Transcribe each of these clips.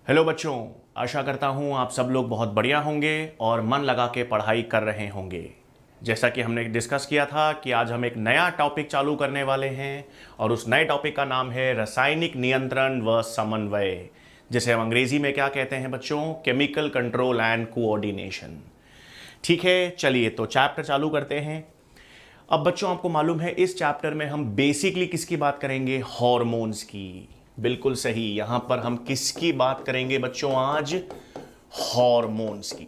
Hello बच्चों। आशा करता हूँ आप सब लोग बहुत बढ़िया होंगे और मन लगा के पढ़ाई कर रहे होंगे। जैसा कि हमने डिस्कस किया था कि आज हम एक नया टॉपिक चालू करने वाले हैं और उस नए टॉपिक का नाम है रासायनिक नियंत्रण व समन्वय, जिसे हम अंग्रेजी में क्या कहते हैं बच्चों? Chemical control and coordination. ठीक है, चलिए तो चैप्टर चालू करते हैं। अब बच्चों आपको मालूम है इस चैप्टर में हम बेसिकली किसकी बात करेंगे? हॉर्मोन्स की। बिल्कुल सही, यहां पर हम किसकी बात करेंगे बच्चों आज? हॉर्मोन्स की।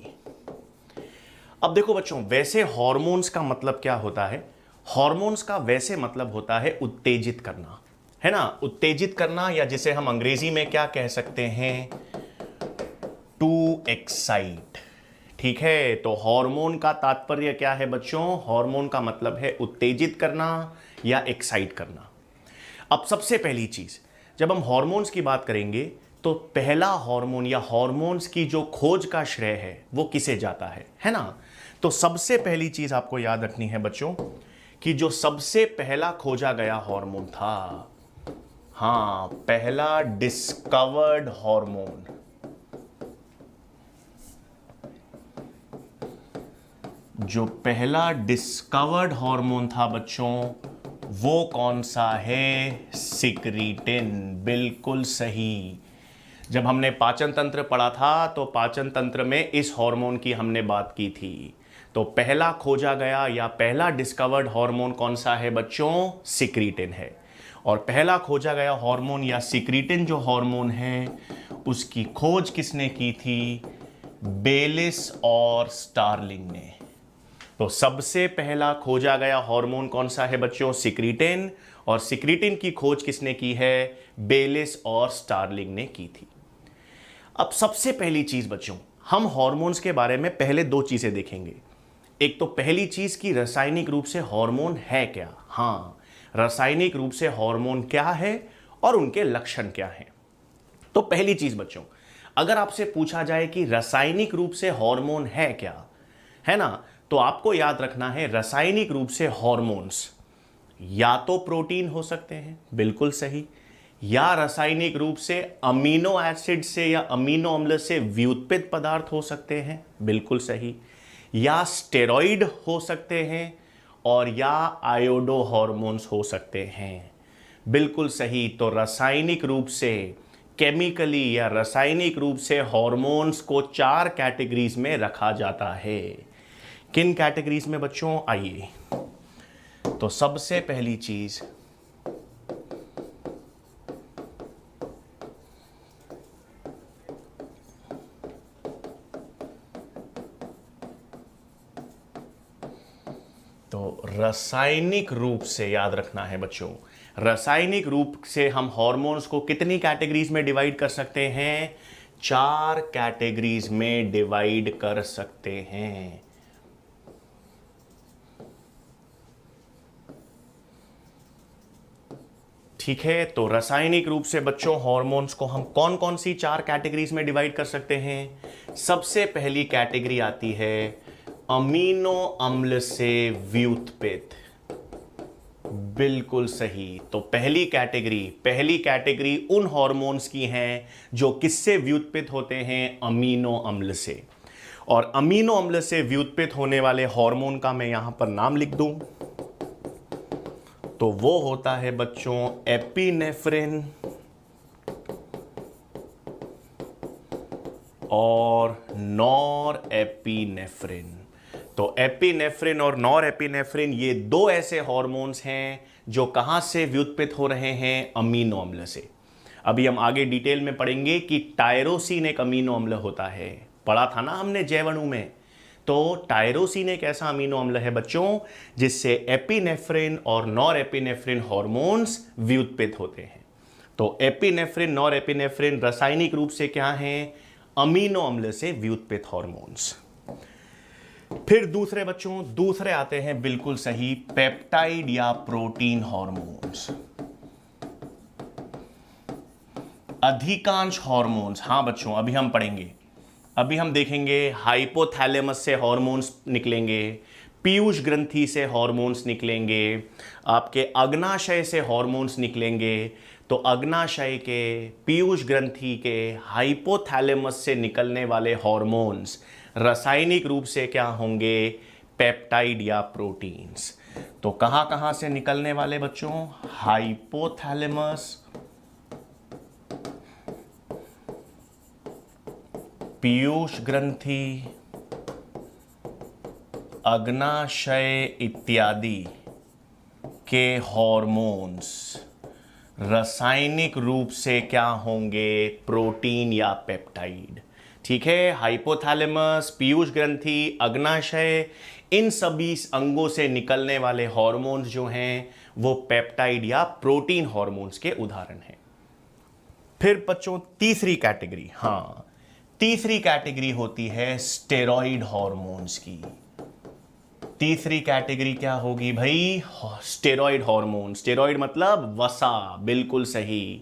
अब देखो बच्चों, वैसे हॉर्मोन्स का मतलब क्या होता है? हॉर्मोन्स का वैसे मतलब होता है उत्तेजित करना, है ना? उत्तेजित करना, या जिसे हम अंग्रेजी में क्या कह सकते हैं? To excite. ठीक है, तो हार्मोन का तात्पर्य क्या है बच्चों? हार्मोन का मतलब है उत्तेजित करना या एक्साइट करना। अब सबसे पहली चीज, जब हम हार्मोन्स की बात करेंगे तो पहला हार्मोन या हार्मोन्स की जो खोज का श्रेय है वो किसे जाता है ना? तो सबसे पहली चीज आपको याद रखनी है बच्चों कि जो सबसे पहला खोजा गया हार्मोन था, हाँ, पहला डिस्कवर्ड हार्मोन, जो पहला डिस्कवर्ड हार्मोन था बच्चों, वो कौन सा है? सिक्रीटिन। बिल्कुल सही। जब हमने पाचन तंत्र पढ़ा था तो पाचन तंत्र में इस हार्मोन की हमने बात की थी। तो पहला खोजा गया या पहला डिस्कवर्ड हार्मोन कौन सा है बच्चों? सिक्रीटिन है। और पहला खोजा गया हार्मोन या सिक्रीटिन जो हार्मोन है उसकी खोज किसने की थी? बेलिस और स्टार्लिंग ने। तो सबसे पहला खोजा गया हार्मोन कौन सा है बच्चों? सिक्रीटिन। और सिक्रीटिन की खोज किसने की है? बेलिस और स्टार्लिंग ने की थी। अब सबसे पहली चीज बच्चों, हम हार्मोन्स के बारे में पहले दो चीजें देखेंगे। एक तो पहली चीज की रासायनिक रूप से हार्मोन है क्या? हाँ, रासायनिक रूप से हार्मोन क्या है और उनके लक्षण क्या हैं। तो पहली चीज बच्चों, अगर आपसे पूछा जाए कि रासायनिक रूप से हार्मोन है क्या, है ना, तो आपको याद रखना है रासायनिक रूप से हार्मोन्स या तो प्रोटीन हो सकते हैं, बिल्कुल सही, या रासायनिक रूप से अमीनो एसिड से या अमीनो अम्ल से व्युत्पन्न पदार्थ हो सकते हैं, बिल्कुल सही, या स्टेरॉइड हो सकते हैं, और या आयोडो हार्मोन्स हो सकते हैं, बिल्कुल सही। तो रासायनिक रूप से, केमिकली या रासायनिक रूप से हार्मोन्स को चार कैटेगरीज में रखा जाता है। किन कैटेगरीज में बच्चों? आइए, तो सबसे पहली चीज, तो रासायनिक रूप से याद रखना है बच्चों, रासायनिक रूप से हम हार्मोन्स को कितनी कैटेगरीज में डिवाइड कर सकते हैं? चार कैटेगरीज में डिवाइड कर सकते हैं। ठीक है, तो रासायनिक रूप से बच्चों हार्मोन्स को हम कौन कौन सी चार कैटेगरीज में डिवाइड कर सकते हैं? सबसे पहली कैटेगरी आती है अमीनो अम्ल से व्युत्पन्न। बिल्कुल सही। तो पहली कैटेगरी उन हार्मोन्स की हैं जो किससे व्युत्पन्न होते हैं? अमीनो अम्ल से। और अमीनो अम्ल से व्युत्पन्न होने वाले हार्मोन का मैं यहां पर नाम लिख दूं तो वो होता है बच्चों एपिनेफ्रिन और नॉर एपिनेफ्रिन। तो एपिनेफ्रिन और नॉर एपिनेफ्रिन ये दो ऐसे हार्मोन्स हैं जो कहां से व्युत्पन्न हो रहे हैं? अमीनो अम्ल से। अभी हम आगे डिटेल में पढ़ेंगे कि टायरोसिन एक अमीनो अम्ल होता है, पढ़ा था ना हमने जैवणु में। तो टायरोसिन एक ऐसा अमीनो अम्ल है बच्चों जिससे एपिनेफ्रिन और नॉर एपिनेफ्रिन हार्मोन्स व्युत्पन्न होते हैं। तो एपिनेफ्रिन, नॉर एपिनेफ्रिन रासायनिक रूप से क्या हैं? अमीनो अम्ल से व्युत्पन्न हार्मोन्स। फिर दूसरे आते हैं, बिल्कुल सही, पेप्टाइड या प्रोटीन हार्मोन्स। अधिकांश हार्मोन्स, हाँ बच्चों, अभी हम पढ़ेंगे, अभी हम देखेंगे हाइपोथैलेमस से हार्मोन्स निकलेंगे, पीयूष ग्रंथि से हार्मोन्स निकलेंगे, आपके अग्नाशय से हार्मोन्स निकलेंगे। तो अग्नाशय के, पीयूष ग्रंथि के, हाइपोथैलेमस से निकलने वाले हार्मोन्स रासायनिक रूप से क्या होंगे? पेप्टाइड या प्रोटीन्स। तो कहां कहां से निकलने वाले बच्चों? हाइपोथैलेमस, पीयूष ग्रंथि, अग्नाशय इत्यादि के हार्मोन्स रासायनिक रूप से क्या होंगे? प्रोटीन या पेप्टाइड। ठीक है, हाइपोथैलेमस, पीयूष ग्रंथि, अग्नाशय, इन सभी अंगों से निकलने वाले हार्मोन्स जो हैं वो पेप्टाइड या प्रोटीन हार्मोन्स के उदाहरण हैं। फिर बच्चों तीसरी कैटेगरी, हाँ तीसरी कैटेगरी होती है स्टेरॉइड हार्मोन्स की। तीसरी कैटेगरी क्या होगी भाई? Steroid hormone. स्टेरॉइड मतलब वसा, बिल्कुल सही।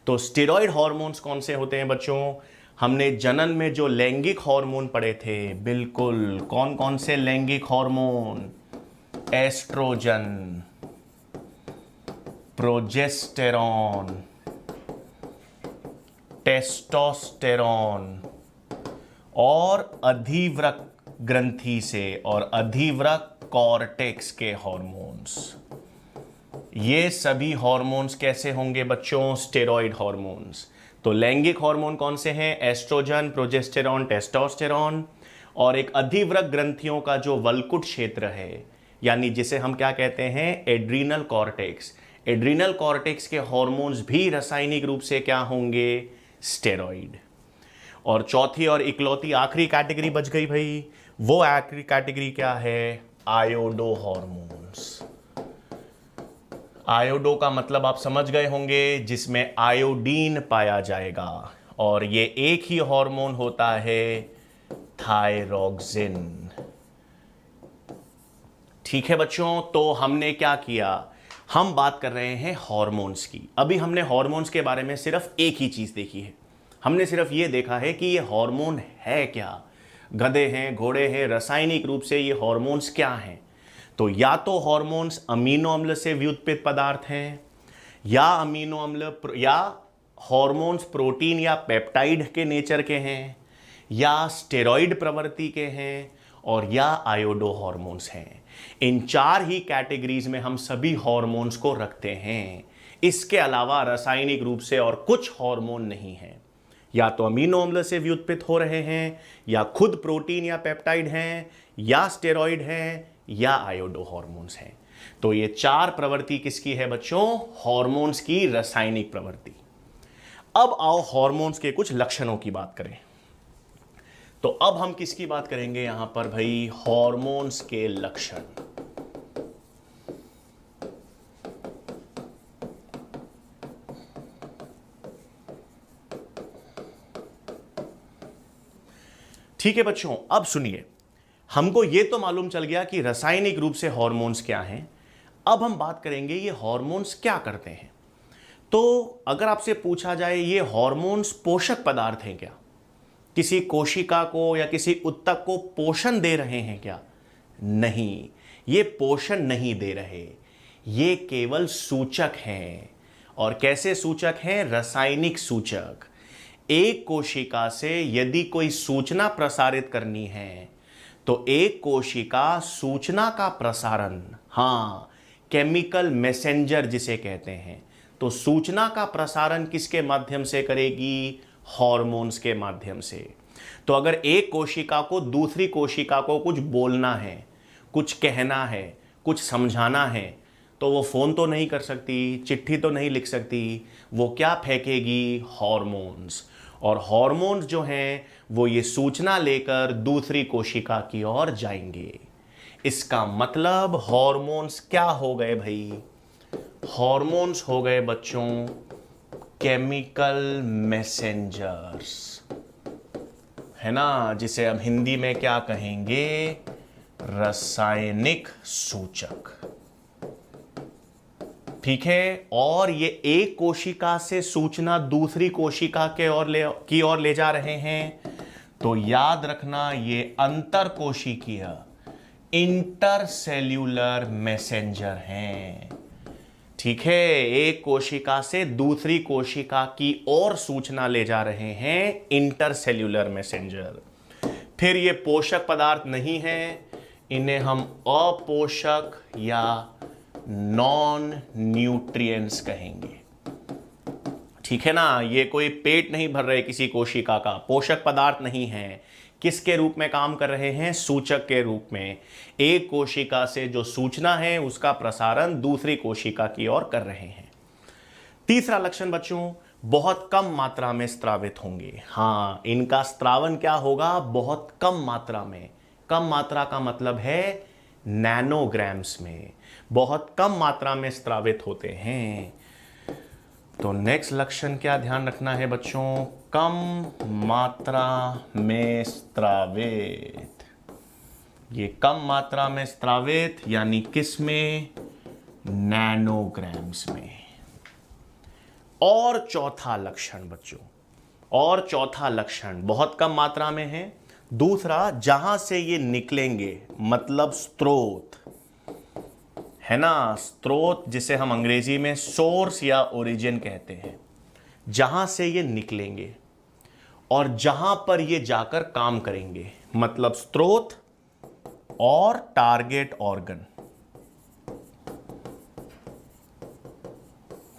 तो स्टेरॉइड हार्मोन्स कौन से होते हैं बच्चों? हमने जनन में जो लैंगिक हार्मोन पढ़े थे, बिल्कुल, कौन कौन से लैंगिक हार्मोन? एस्ट्रोजन, प्रोजेस्टेरॉन, टेस्टोस्टेरॉन और अधिवृक्क ग्रंथि से और अधिवृक्क कॉर्टेक्स के हार्मोन्स। ये सभी हार्मोन्स कैसे होंगे बच्चों? Steroid hormones. तो लैंगिक हार्मोन कौन से हैं? Oestrogen, progesterone, testosterone. और एक अधिवृक्क ग्रंथियों का जो वल्कुट क्षेत्र है, यानी जिसे हम क्या कहते हैं? Adrenal cortex. एड्रीनल कॉर्टेक्स के हार्मोन्स भी रासायनिक रूप से क्या होंगे? स्टेरॉइड। और चौथी और इकलौती आखिरी कैटेगरी बच गई भाई, वो आखिरी कैटेगरी क्या है? Iodo hormones. आयोडो का मतलब आप समझ गए होंगे, जिसमें आयोडीन पाया जाएगा। और ये एक ही हार्मोन होता है, थायरोक्सिन। ठीक है बच्चों, तो हमने क्या किया? हम बात कर रहे हैं हार्मोन्स की। अभी हमने हार्मोन्स के बारे में सिर्फ एक ही चीज देखी है, हमने सिर्फ ये देखा है कि ये हार्मोन है क्या। गधे हैं, घोड़े हैं, रासायनिक रूप से ये हार्मोन्स क्या हैं? तो या तो हार्मोन्स अमीनो अम्ल से व्युत्पन्न पदार्थ हैं, या अमीनो अम्ल या हार्मोन्स प्रोटीन या पेप्टाइड के नेचर के हैं, या स्टेरॉइड प्रवृत्ति के हैं, और या आयोडो हार्मोन्स हैं। इन चार ही कैटेगरीज में हम सभी हार्मोन्स को रखते हैं। इसके अलावा रासायनिक रूप से और कुछ हार्मोन नहीं है। या तो अमीनो अम्ल से व्युत्पन्न हो रहे हैं, या खुद प्रोटीन या पेप्टाइड हैं, या स्टेरॉइड हैं, या आयोडो हार्मोन्स हैं। तो ये चार प्रवृत्ति किसकी है बच्चों? हार्मोन्स की रासायनिक प्रवृत्ति। अब आओ हार्मोन्स के कुछ लक्षणों की बात करें। तो अब हम किसकी बात करेंगे यहां पर भाई? हार्मोन्स के लक्षण। ठीक है बच्चों, अब सुनिए, हमको यह तो मालूम चल गया कि रासायनिक रूप से हार्मोन्स क्या हैं। अब हम बात करेंगे ये हार्मोन्स क्या करते हैं। तो अगर आपसे पूछा जाए ये हार्मोन्स पोषक पदार्थ हैं क्या? किसी कोशिका को या किसी उत्तक को पोषण दे रहे हैं क्या? नहीं, ये पोषण नहीं दे रहे, ये केवल सूचक हैं। और कैसे सूचक हैं? रासायनिक सूचक। एक कोशिका से यदि कोई सूचना प्रसारित करनी है तो एक कोशिका सूचना का प्रसारण, हाँ, केमिकल मैसेंजर जिसे कहते हैं, तो सूचना का प्रसारण किसके माध्यम से करेगी? हार्मोन्स के माध्यम से। तो अगर एक कोशिका को दूसरी कोशिका को कुछ बोलना है, कुछ कहना है, कुछ समझाना है, तो वो फोन तो नहीं कर सकती, चिट्ठी तो नहीं लिख सकती, वो क्या फेंकेगी? हार्मोन्स। और हार्मोन्स जो हैं वो ये सूचना लेकर दूसरी कोशिका की ओर जाएंगे। इसका मतलब हार्मोन्स क्या हो गए भाई? हार्मोन्स हो गए बच्चों केमिकल मैसेंजर्स, है ना, जिसे हम हिंदी में क्या कहेंगे? रासायनिक सूचक। ठीक है, और ये एक कोशिका से सूचना दूसरी कोशिका की ओर ले जा रहे हैं। तो याद रखना, ये अंतर कोशिकीय इंटरसेल्यूलर मैसेंजर हैं। ठीक है, एक कोशिका से दूसरी कोशिका की ओर सूचना ले जा रहे हैं, इंटरसेल्यूलर मैसेंजर। फिर ये पोषक पदार्थ नहीं है, इन्हें हम अपोषक या नॉन न्यूट्रिएंट्स कहेंगे। ठीक है ना, ये कोई पेट नहीं भर रहे किसी कोशिका का, पोषक पदार्थ नहीं है। किसके रूप में काम कर रहे हैं? सूचक के रूप में। एक कोशिका से जो सूचना है उसका प्रसारण दूसरी कोशिका की ओर कर रहे हैं। तीसरा लक्षण बच्चों, बहुत कम मात्रा में स्त्रावित होंगे। हाँ, इनका स्त्रावन क्या होगा? बहुत कम मात्रा में। कम मात्रा का मतलब है नैनोग्राम्स में, बहुत कम मात्रा में स्त्रावित होते हैं। तो नेक्स्ट लक्षण क्या ध्यान रखना है बच्चों? कम मात्रा में स्त्रावित। ये कम मात्रा में स्त्रावित यानी किस में? नैनोग्राम्स में। और चौथा लक्षण बच्चों, और चौथा लक्षण बहुत कम मात्रा में है। दूसरा, जहां से ये निकलेंगे मतलब स्रोत है ना, स्रोत जिसे हम अंग्रेजी में सोर्स या ओरिजिन कहते हैं, जहां से ये निकलेंगे और जहां पर ये जाकर काम करेंगे, मतलब स्रोत और टारगेट ऑर्गन।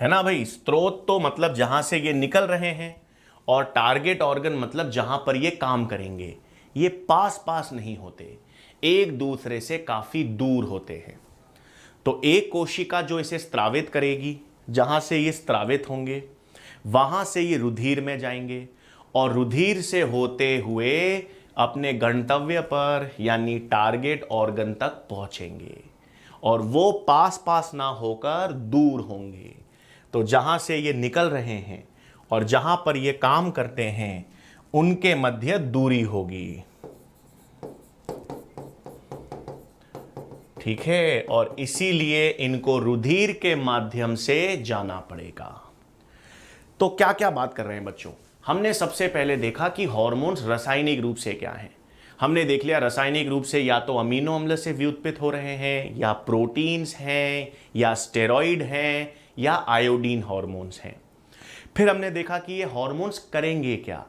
है ना भाई, स्रोत तो मतलब जहां से ये निकल रहे हैं और टारगेट ऑर्गन मतलब जहां पर ये काम करेंगे। ये पास पास नहीं होते, एक दूसरे से काफी दूर होते हैं। तो एक कोशिका जो इसे स्त्रावित करेगी, जहां से ये स्त्रावित होंगे वहां से ये रुधिर में जाएंगे और रुधिर से होते हुए अपने गंतव्य पर यानी टारगेट ऑर्गन तक पहुंचेंगे और वो पास पास ना होकर दूर होंगे। तो जहां से ये निकल रहे हैं और जहां पर ये काम करते हैं उनके मध्य दूरी होगी। ठीक है, और इसीलिए इनको रुधिर के माध्यम से जाना पड़ेगा। तो क्या क्या बात कर रहे हैं बच्चों? हमने सबसे पहले देखा कि हार्मोन्स रासायनिक रूप से क्या हैं। हमने देख लिया रासायनिक रूप से या तो अमीनो अम्ल से व्युत्पन्न हो रहे हैं, या प्रोटीन्स हैं, या स्टेरॉइड हैं, या आयोडीन हार्मोन्स हैं। फिर हमने देखा कि ये हार्मोन्स करेंगे क्या।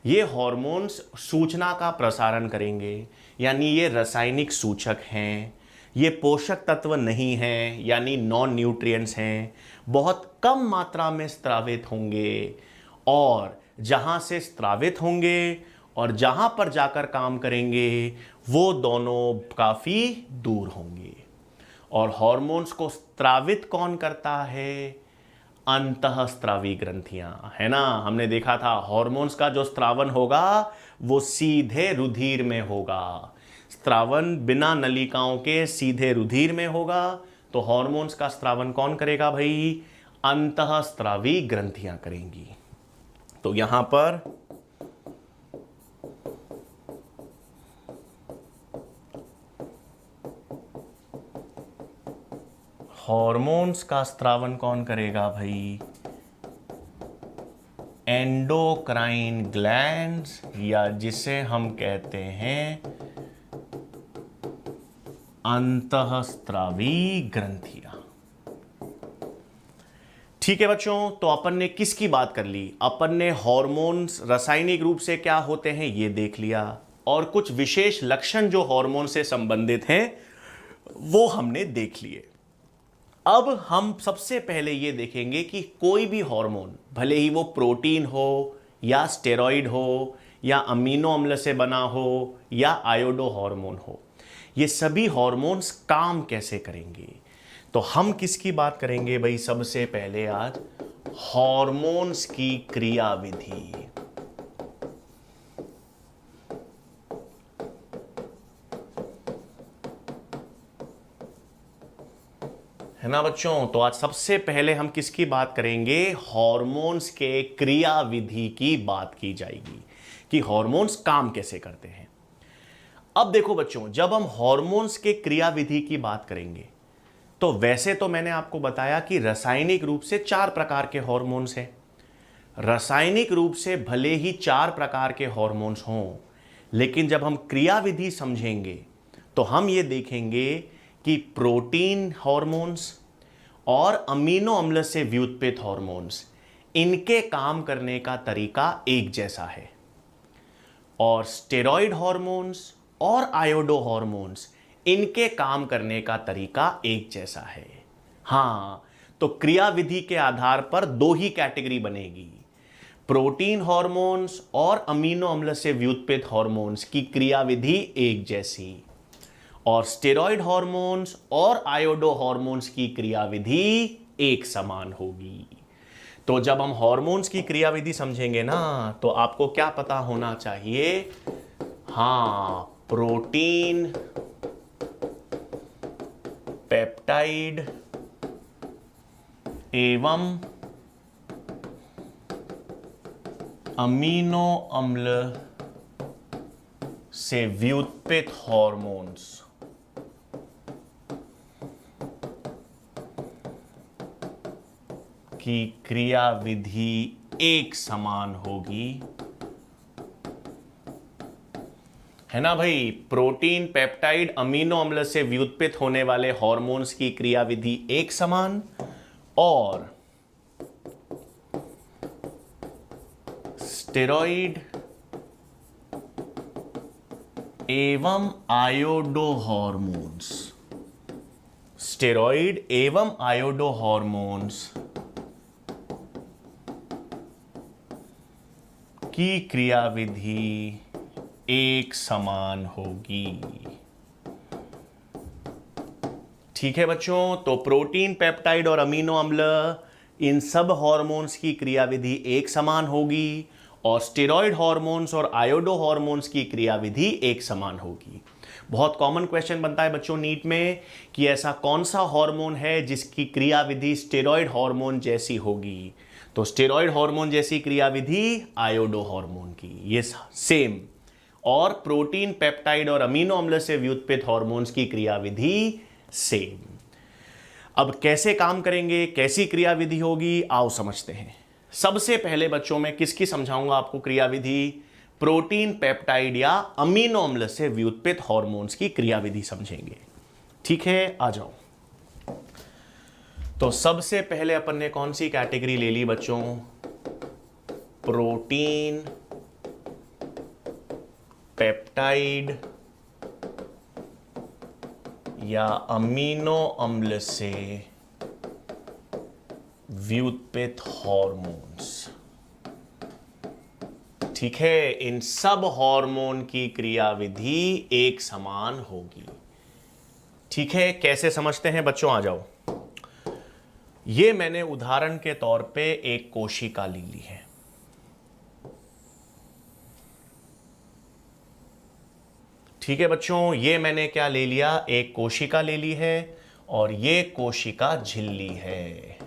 ये हार्मोन्स सूचना का प्रसारण करेंगे, यानी ये रासायनिक सूचक हैं। ये पोषक तत्व नहीं हैं, यानी नॉन न्यूट्रिएंट्स हैं। बहुत कम मात्रा में स्त्रावित होंगे और जहां से स्त्रावित होंगे और जहां पर जाकर काम करेंगे वो दोनों काफी दूर होंगे। और हार्मोन्स को स्त्रावित कौन करता है? अंतःस्रावी ग्रंथियां, है ना। हमने देखा था हार्मोन्स का जो स्त्रावन होगा वो सीधे रुधिर में होगा। स्त्रावन बिना नलिकाओं के सीधे रुधिर में होगा। तो हार्मोन्स का स्त्रावन कौन करेगा भाई? अंतःस्रावी ग्रंथियां करेंगी। तो यहां पर हार्मोन्स का स्त्रावन कौन करेगा भाई? एंडोक्राइन ग्लैंड्स, या जिसे हम कहते हैं अंतःस्रावी ग्रंथियां। ठीक है बच्चों, तो अपन ने किसकी बात कर ली? अपन ने हार्मोन्स रासायनिक रूप से क्या होते हैं ये देख लिया, और कुछ विशेष लक्षण जो हार्मोन से संबंधित हैं वो हमने देख लिए। अब हम सबसे पहले ये देखेंगे कि कोई भी हार्मोन, भले ही वो प्रोटीन हो या स्टेरॉइड हो या अमीनो अम्ल से बना हो या आयोडो हार्मोन हो, ये सभी हार्मोन्स काम कैसे करेंगे। तो हम किसकी बात करेंगे भाई? सबसे पहले आज हार्मोन्स की क्रियाविधि। है ना बच्चों, तो आज सबसे पहले हम किसकी बात करेंगे? हार्मोन्स के क्रियाविधि की बात की जाएगी कि हार्मोन्स काम कैसे करते हैं। अब देखो बच्चों, जब हम हार्मोन्स के क्रियाविधि की बात करेंगे तो वैसे तो मैंने आपको बताया कि रासायनिक रूप से 4 प्रकार के हार्मोन्स हैं। रासायनिक रूप से भले ही 4 प्रकार के हार्मोन्स हों, लेकिन जब हम क्रियाविधि समझेंगे तो हम ये देखेंगे कि प्रोटीन हार्मोन्स और अमीनो अम्ल से व्युत्पन्न हार्मोन्स, इनके काम करने का तरीका एक जैसा है, और स्टेरॉइड हार्मोन्स और आयोडो हार्मोन्स, इनके काम करने का तरीका एक जैसा है। हाँ, तो क्रियाविधि के आधार पर दो ही कैटेगरी बनेगी। प्रोटीन हार्मोन्स और अमीनो अम्ल से व्युत्पन्न हार्मोन्स की क्रियाविधि एक जैसी, और स्टेरॉइड हार्मोन्स और आयोडो हार्मोन्स की क्रियाविधि एक समान होगी। तो जब हम हार्मोन्स की क्रियाविधि समझेंगे ना, तो आपको क्या पता होना चाहिए? हाँ, प्रोटीन, पेप्टाइड एवं अमीनो अम्ल से व्युत्पन्न हार्मोन्स की क्रियाविधि एक समान होगी, है ना भाई। प्रोटीन, पेप्टाइड, अमीनो अम्ल से व्युत्पन्न होने वाले हार्मोन्स की क्रियाविधि एक समान, और स्टेरॉइड एवं आयोडो हार्मोन्स, स्टेरॉइड एवं आयोडो हार्मोन्स की क्रियाविधि एक समान होगी। ठीक है बच्चों, तो प्रोटीन, पेप्टाइड और अमीनो अम्ल, इन सब हार्मोन्स की क्रियाविधि एक समान होगी, और स्टेरॉइड हार्मोन्स और आयोडो हार्मोन्स की क्रियाविधि एक समान होगी। बहुत कॉमन क्वेश्चन बनता है बच्चों नीट में कि ऐसा कौन सा हार्मोन है जिसकी क्रियाविधि स्टेरॉइड हार्मोन जैसी होगी। तो स्टेरॉइड हार्मोन जैसी क्रियाविधि आयोडो हार्मोन की, ये सेम, और प्रोटीन, पेप्टाइड और अमीनो अम्ल से व्युत्पन्न हार्मोन्स की क्रियाविधि सेम। अब कैसे काम करेंगे, कैसी क्रियाविधि होगी, आओ समझते हैं। सबसे पहले बच्चों में किसकी समझाऊंगा आपको क्रियाविधि? प्रोटीन, पेप्टाइड या अमीनो अम्ल से व्युत्पन्न हार्मोन्स की क्रियाविधि समझेंगे। ठीक है, आ जाओ। तो सबसे पहले अपन ने कौन सी कैटेगरी ले ली बच्चों? प्रोटीन, पेप्टाइड या अमीनो अम्ल से व्युत्पन्न हार्मोन्स। ठीक है, इन सब हार्मोन की क्रियाविधि एक समान होगी। ठीक है, कैसे समझते हैं बच्चों, आ जाओ। ये मैंने उदाहरण के तौर पे एक कोशिका ले ली है। ठीक है बच्चों, ये मैंने क्या ले लिया? एक कोशिका ले ली है, और ये कोशिका झिल्ली है।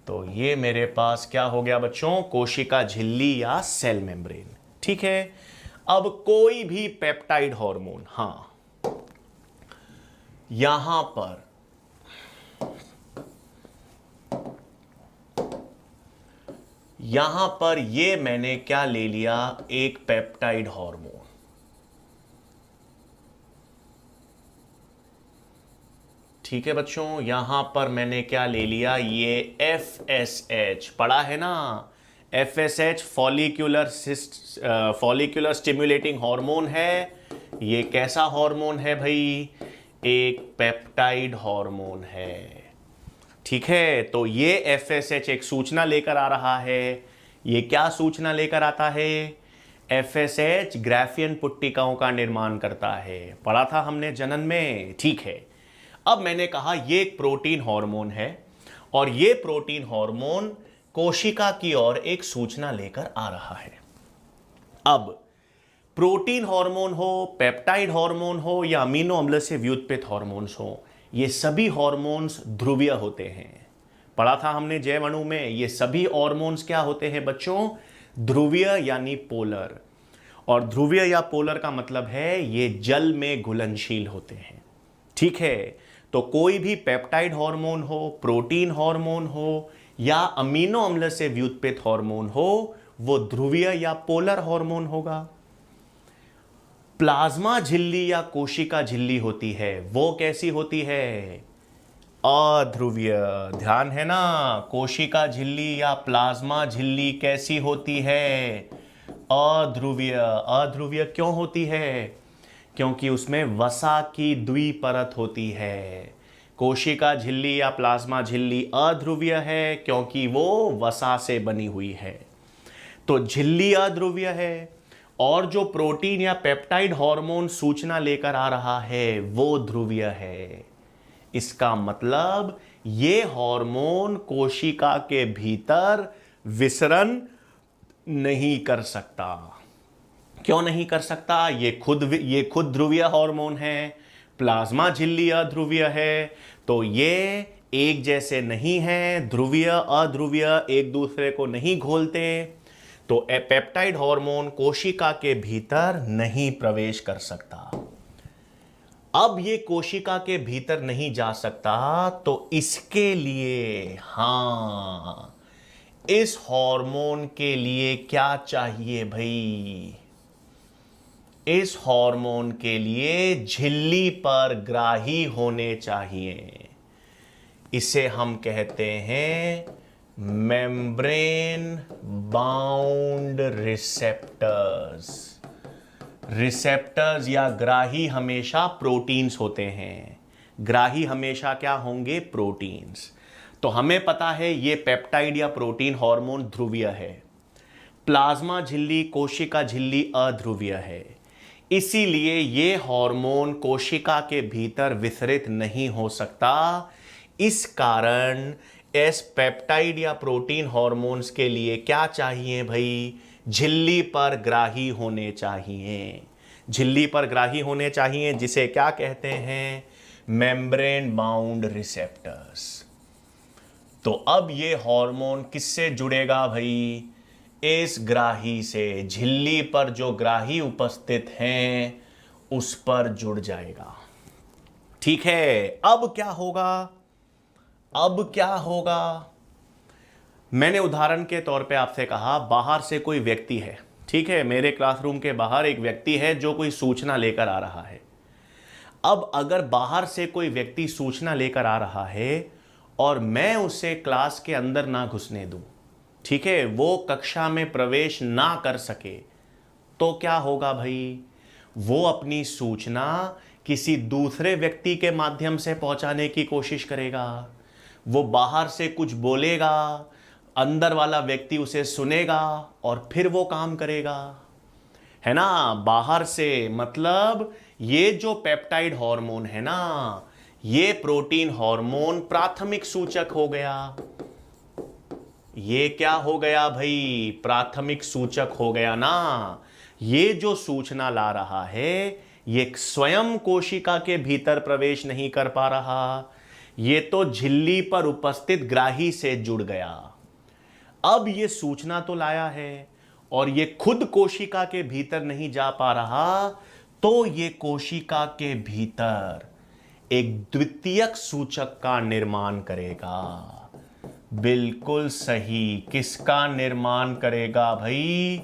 तो ये मेरे पास क्या हो गया बच्चों? कोशिका झिल्ली या सेल मेम्ब्रेन। ठीक है, अब कोई भी पेप्टाइड हार्मोन, हाँ, यहां पर ये मैंने क्या ले लिया? एक पेप्टाइड हार्मोन। ठीक है बच्चों, यहां पर मैंने क्या ले लिया? ये FSH पढ़ा है ना? FSH फॉलिक्यूलर स्टिम्युलेटिंग हार्मोन है। ये कैसा हार्मोन है भाई? एक पेप्टाइड हार्मोन है। ठीक है, तो ये FSH एक सूचना लेकर आ रहा है। ये क्या सूचना लेकर आता है? FSH ग्राफियन पुट्टिकाओं का निर्माण करता है, पढ़ा था हमने जनन में। ठीक है, अब मैंने कहा ये एक प्रोटीन हार्मोन है, और ये प्रोटीन हार्मोन कोशिका की ओर एक सूचना लेकर आ रहा है। अब प्रोटीन हार्मोन हो, पेप्टाइड हार्मोन हो या अमीनो अम्ल से व्युत्पन्न हार्मोन्स हो, ये सभी हार्मोन्स ध्रुवीय होते हैं। पढ़ा था हमने जैव अणु में, ये सभी हार्मोन्स क्या होते हैं बच्चों? ध्रुवीय यानी पोलर। और ध्रुवीय या पोलर का मतलब है ये जल में घुलनशील होते हैं। ठीक है, तो कोई भी पेप्टाइड हार्मोन हो, प्रोटीन हार्मोन हो या अमीनो अम्ल से व्युत्पन्न हार्मोन हो, वो ध्रुवीय या पोलर हार्मोन होगा। प्लाज्मा झिल्ली या कोशिका झिल्ली होती है वो कैसी होती है? अध्रुवीय। ध्यान है ना, कोशिका झिल्ली या प्लाज्मा झिल्ली कैसी होती है? अध्रुवीय। अध्रुवीय क्यों होती है? क्योंकि उसमें वसा की द्विपरत होती है। कोशिका झिल्ली या प्लाज्मा झिल्ली अध्रुवीय है क्योंकि वो वसा से बनी हुई है। तो झिल्ली अध्रुवीय है और जो प्रोटीन या पेप्टाइड हार्मोन सूचना लेकर आ रहा है वो ध्रुवीय है। इसका मतलब ये हार्मोन कोशिका के भीतर विसरण नहीं कर सकता। क्यों नहीं कर सकता? ये खुद ध्रुवीय हार्मोन है। प्लाज्मा झिल्ली अध्रुवीय है, तो ये एक जैसे नहीं है। ध्रुवीय अध्रुवीय एक दूसरे को नहीं घोलते, तो पेप्टाइड हार्मोन कोशिका के भीतर नहीं प्रवेश कर सकता। अब ये कोशिका के भीतर नहीं जा सकता, तो इसके लिए इस हार्मोन के लिए क्या चाहिए भाई? इस हार्मोन के लिए झिल्ली पर ग्राही होने चाहिए। इसे हम कहते हैं मेम्ब्रेन बाउंड रिसेप्टर्स। रिसेप्टर्स या ग्राही हमेशा प्रोटीन्स होते हैं। ग्राही हमेशा क्या होंगे? प्रोटीन्स। तो हमें पता है ये पेप्टाइड या प्रोटीन हार्मोन ध्रुवीय है। प्लाज्मा झिल्ली कोशिका झिल्ली अध्रुवीय है। इसीलिए ये हार्मोन कोशिका के भीतर विसरित नहीं हो सकता। इस कारण इस पेप्टाइड या प्रोटीन हार्मोन्स के लिए क्या चाहिए भाई? झिल्ली पर ग्राही होने चाहिए। झिल्ली पर ग्राही होने चाहिए, जिसे क्या कहते हैं? Membrane bound receptors. तो अब ये हार्मोन किससे जुड़ेगा भाई? इस ग्राही से। झिल्ली पर जो ग्राही उपस्थित हैं उस पर जुड़ जाएगा। ठीक है, अब क्या होगा? अब क्या होगा? मैंने उदाहरण के तौर पे आपसे कहा, बाहर से कोई व्यक्ति है, ठीक है, मेरे क्लासरूम के बाहर एक व्यक्ति है जो कोई सूचना लेकर आ रहा है। अब अगर बाहर से कोई व्यक्ति सूचना लेकर आ रहा है और मैं उसे क्लास के अंदर ना घुसने दूं, ठीक है, वो कक्षा में प्रवेश ना कर सके, तो क्या होगा भाई? वो अपनी सूचना किसी दूसरे व्यक्ति के माध्यम से पहुंचाने की कोशिश करेगा। वो बाहर से कुछ बोलेगा, अंदर वाला व्यक्ति उसे सुनेगा और फिर वो काम करेगा, है ना। बाहर से मतलब ये जो पेप्टाइड हार्मोन है ना, ये प्रोटीन हार्मोन प्राथमिक सूचक हो गया। ये क्या हो गया भाई? प्राथमिक सूचक हो गया ना। ये जो सूचना ला रहा है ये स्वयं कोशिका के भीतर प्रवेश नहीं कर पा रहा, ये तो झिल्ली पर उपस्थित ग्राही से जुड़ गया। अब ये सूचना तो लाया है और ये खुद कोशिका के भीतर नहीं जा पा रहा, तो ये कोशिका के भीतर एक द्वितीयक सूचक का निर्माण करेगा। बिल्कुल सही। किसका निर्माण करेगा भाई?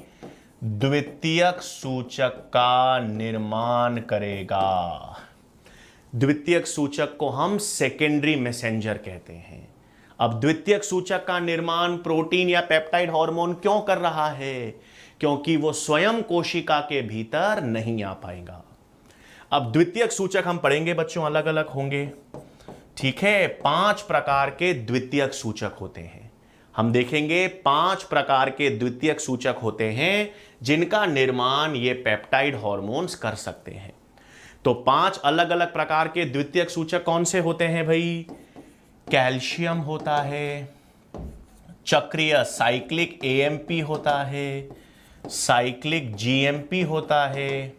द्वितीयक सूचक का निर्माण करेगा। द्वितीयक सूचक को हम सेकेंडरी मैसेंजर कहते हैं। अब द्वितीयक सूचक का निर्माण प्रोटीन या पेप्टाइड हार्मोन क्यों कर रहा है? क्योंकि वो स्वयं कोशिका के भीतर नहीं आ पाएगा। अब द्वितीयक सूचक हम पढ़ेंगे बच्चों, अलग अलग होंगे, ठीक है। 5 प्रकार के द्वितीयक सूचक होते हैं। हम देखेंगे 5 प्रकार के द्वितीयक सूचक होते हैं जिनका निर्माण ये पेप्टाइड हार्मोन्स कर सकते हैं। तो 5 अलग अलग प्रकार के द्वितीयक सूचक कौन से होते हैं भाई? कैल्शियम होता है, चक्रीय साइक्लिक एएमपी होता है, साइक्लिक जीएमपी होता है,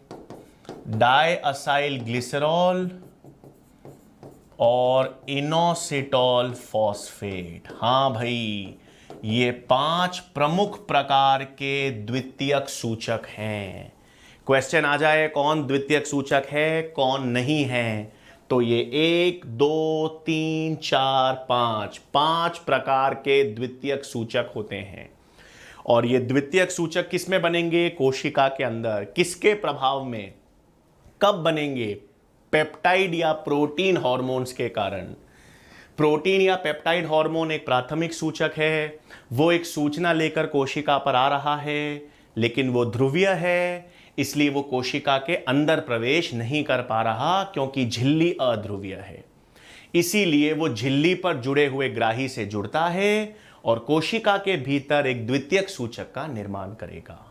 डाई असाइल ग्लिसरॉल और इनोसिटॉल फॉस्फेट। हाँ भाई, ये 5 प्रमुख प्रकार के द्वितीयक सूचक हैं। क्वेश्चन आ जाए कौन द्वितीयक सूचक है कौन नहीं है, तो ये 1 2 3 4 5 प्रकार के द्वितीयक सूचक होते हैं। और ये द्वितीयक सूचक किस में बनेंगे? कोशिका के अंदर। किसके प्रभाव में? कब बनेंगे? पेप्टाइड या प्रोटीन हार्मोन्स के कारण। प्रोटीन या पेप्टाइड हार्मोन एक प्राथमिक सूचक है, वो एक सूचना लेकर कोशिका पर आ रहा है, लेकिन वो ध्रुवीय है, इसलिए वो कोशिका के अंदर प्रवेश नहीं कर पा रहा क्योंकि झिल्ली अध्रुवीय है। इसीलिए वो झिल्ली पर जुड़े हुए ग्राही से जुड़ता है और कोशिका के भीतर एक द्वितीयक सूचक का निर्माण करेगा।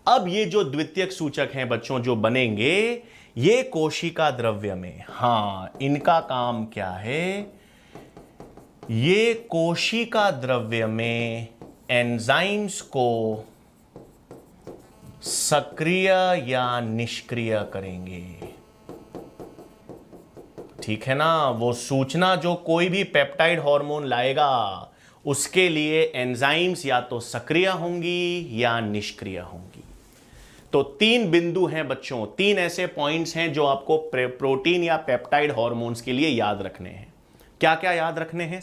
अब ये जो द्वितीयक सूचक हैं बच्चों जो बनेंगे, ये कोशिका द्रव्य में, हां, इनका काम क्या है? ये कोशिका द्रव्य में एंजाइम्स को सक्रिय या निष्क्रिय करेंगे। ठीक है ना? वो सूचना जो कोई भी पेप्टाइड हार्मोन लाएगा, उसके लिए एंजाइम्स या तो सक्रिय होंगी या निष्क्रिय होंगी। तो 3 बिंदु हैं बच्चों, 3 ऐसे पॉइंट्स हैं जो आपको प्रोटीन या पेप्टाइड हार्मोन्स के लिए याद रखने हैं। क्या क्या याद रखने हैं?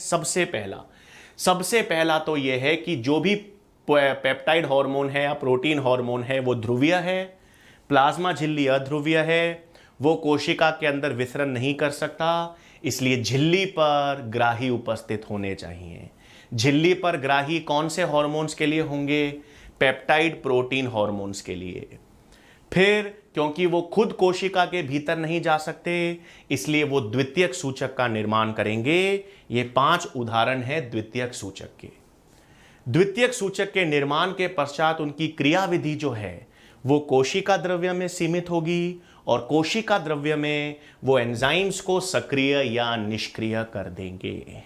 सबसे पहला तो यह है कि जो भी पेप्टाइड हार्मोन है या प्रोटीन हार्मोन है वो ध्रुवीय है, प्लाज्मा झिल्ली अध्रुवीय है, वो कोशिका के अंदर विसरण नहीं कर सकता, इसलिए झिल्ली पर ग्राही उपस्थित होने चाहिए। झिल्ली पर ग्राही कौन से हार्मोन्स के लिए होंगे? पेप्टाइड प्रोटीन हार्मोन्स के लिए। फिर क्योंकि वो खुद कोशिका के भीतर नहीं जा सकते, इसलिए वो द्वितीयक सूचक का निर्माण करेंगे। ये 5 उदाहरण हैं द्वितीयक सूचक के। द्वितीयक सूचक के निर्माण के पश्चात उनकी क्रियाविधि जो है वो कोशिका द्रव्य में सीमित होगी और कोशिका द्रव्य में वो एंजाइम्स को सक्रिय या निष्क्रिय कर देंगे।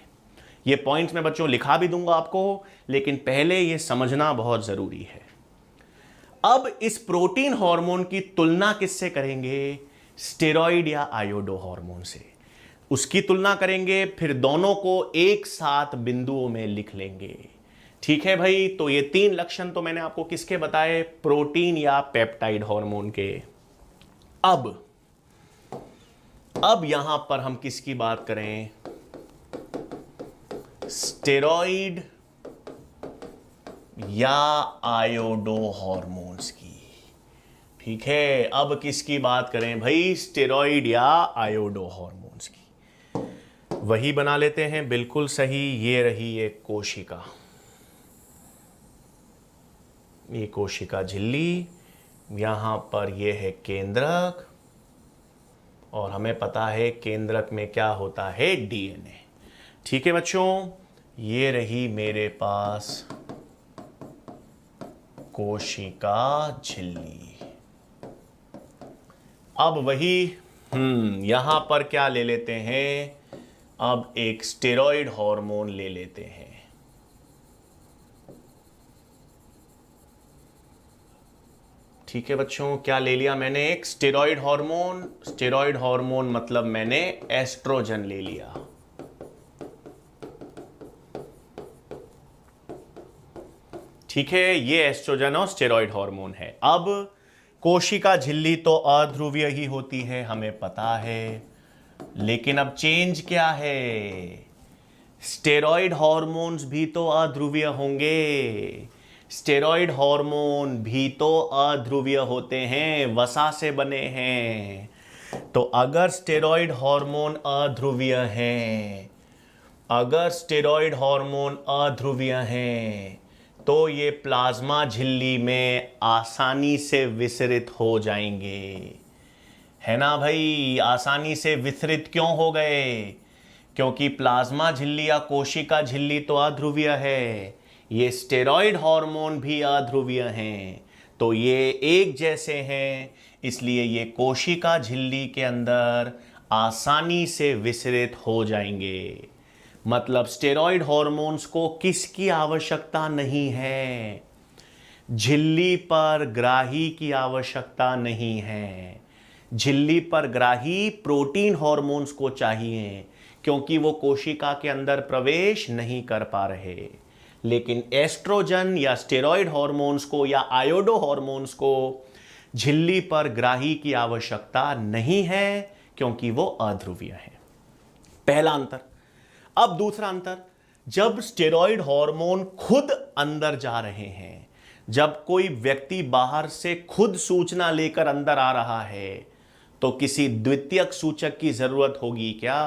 ये पॉइंट्स मैं बच्चों लिखा भी दूंगा आपको, लेकिन पहले ये समझना बहुत जरूरी है। अब इस प्रोटीन हार्मोन की तुलना किससे करेंगे? स्टेरॉइड या आयोडो हार्मोन से उसकी तुलना करेंगे, फिर दोनों को एक साथ बिंदुओं में लिख लेंगे। ठीक है भाई? तो ये 3 लक्षण तो मैंने आपको किसके बताए? प्रोटीन या पेप्टाइड हार्मोन के। अब यहां पर हम किसकी बात करें? स्टेरॉइड या आयोडो हार्मोन्स की। ठीक है, अब किसकी बात करें भाई? स्टेरॉइड या आयोडो हार्मोन्स की। वही बना लेते हैं, बिल्कुल सही। ये रही एक कोशिका, ये कोशिका झिल्ली, यहां पर ये है केंद्रक, और हमें पता है केंद्रक में क्या होता है? डीएनए। ठीक है बच्चों, ये रही मेरे पास कोशिका झिल्ली। अब वही यहां पर क्या ले लेते हैं? अब एक स्टेरॉइड हार्मोन ले लेते हैं। ठीक है बच्चों, क्या ले लिया मैंने? एक स्टेरॉइड हार्मोन। स्टेरॉइड हार्मोन मतलब मैंने एस्ट्रोजन ले लिया। ठीक है, ये एस्ट्रोजन और स्टेरॉइड हार्मोन है। अब कोशिका झिल्ली तो अध्रुवीय ही होती है, हमें पता है, लेकिन अब चेंज क्या है? स्टेरॉइड हार्मोन्स भी तो अध्रुवीय होंगे। स्टेरॉइड हार्मोन भी तो अध्रुवीय होते हैं, वसा से बने हैं। तो अगर स्टेरॉइड हार्मोन अध्रुवीय हैं, अगर स्टेरॉइड हार्मोन अध्रुवीय हैं, तो ये प्लाज्मा झिल्ली में आसानी से विसरित हो जाएंगे। है ना भाई? आसानी से विसरित क्यों हो गए? क्योंकि प्लाज्मा झिल्ली या कोशिका झिल्ली तो अध्रुवीय है, ये स्टेरॉइड हार्मोन भी अध्रुवीय हैं, तो ये एक जैसे हैं, इसलिए ये कोशिका झिल्ली के अंदर आसानी से विसरित हो जाएंगे। मतलब स्टेरॉइड हार्मोन्स को किसकी आवश्यकता नहीं है? झिल्ली पर ग्राही की आवश्यकता नहीं है। झिल्ली पर ग्राही प्रोटीन हार्मोन्स को चाहिए, क्योंकि वो कोशिका के अंदर प्रवेश नहीं कर पा रहे। लेकिन एस्ट्रोजन या स्टेरॉइड हार्मोन्स को या आयोडो हार्मोन्स को झिल्ली पर ग्राही की आवश्यकता नहीं है, क्योंकि वो अध्रुवीय है। पहला अंतर। अब दूसरा अंतर, जब स्टेरॉइड हार्मोन खुद अंदर जा रहे हैं, जब कोई व्यक्ति बाहर से खुद सूचना लेकर अंदर आ रहा है, तो किसी द्वितीयक सूचक की जरूरत होगी क्या?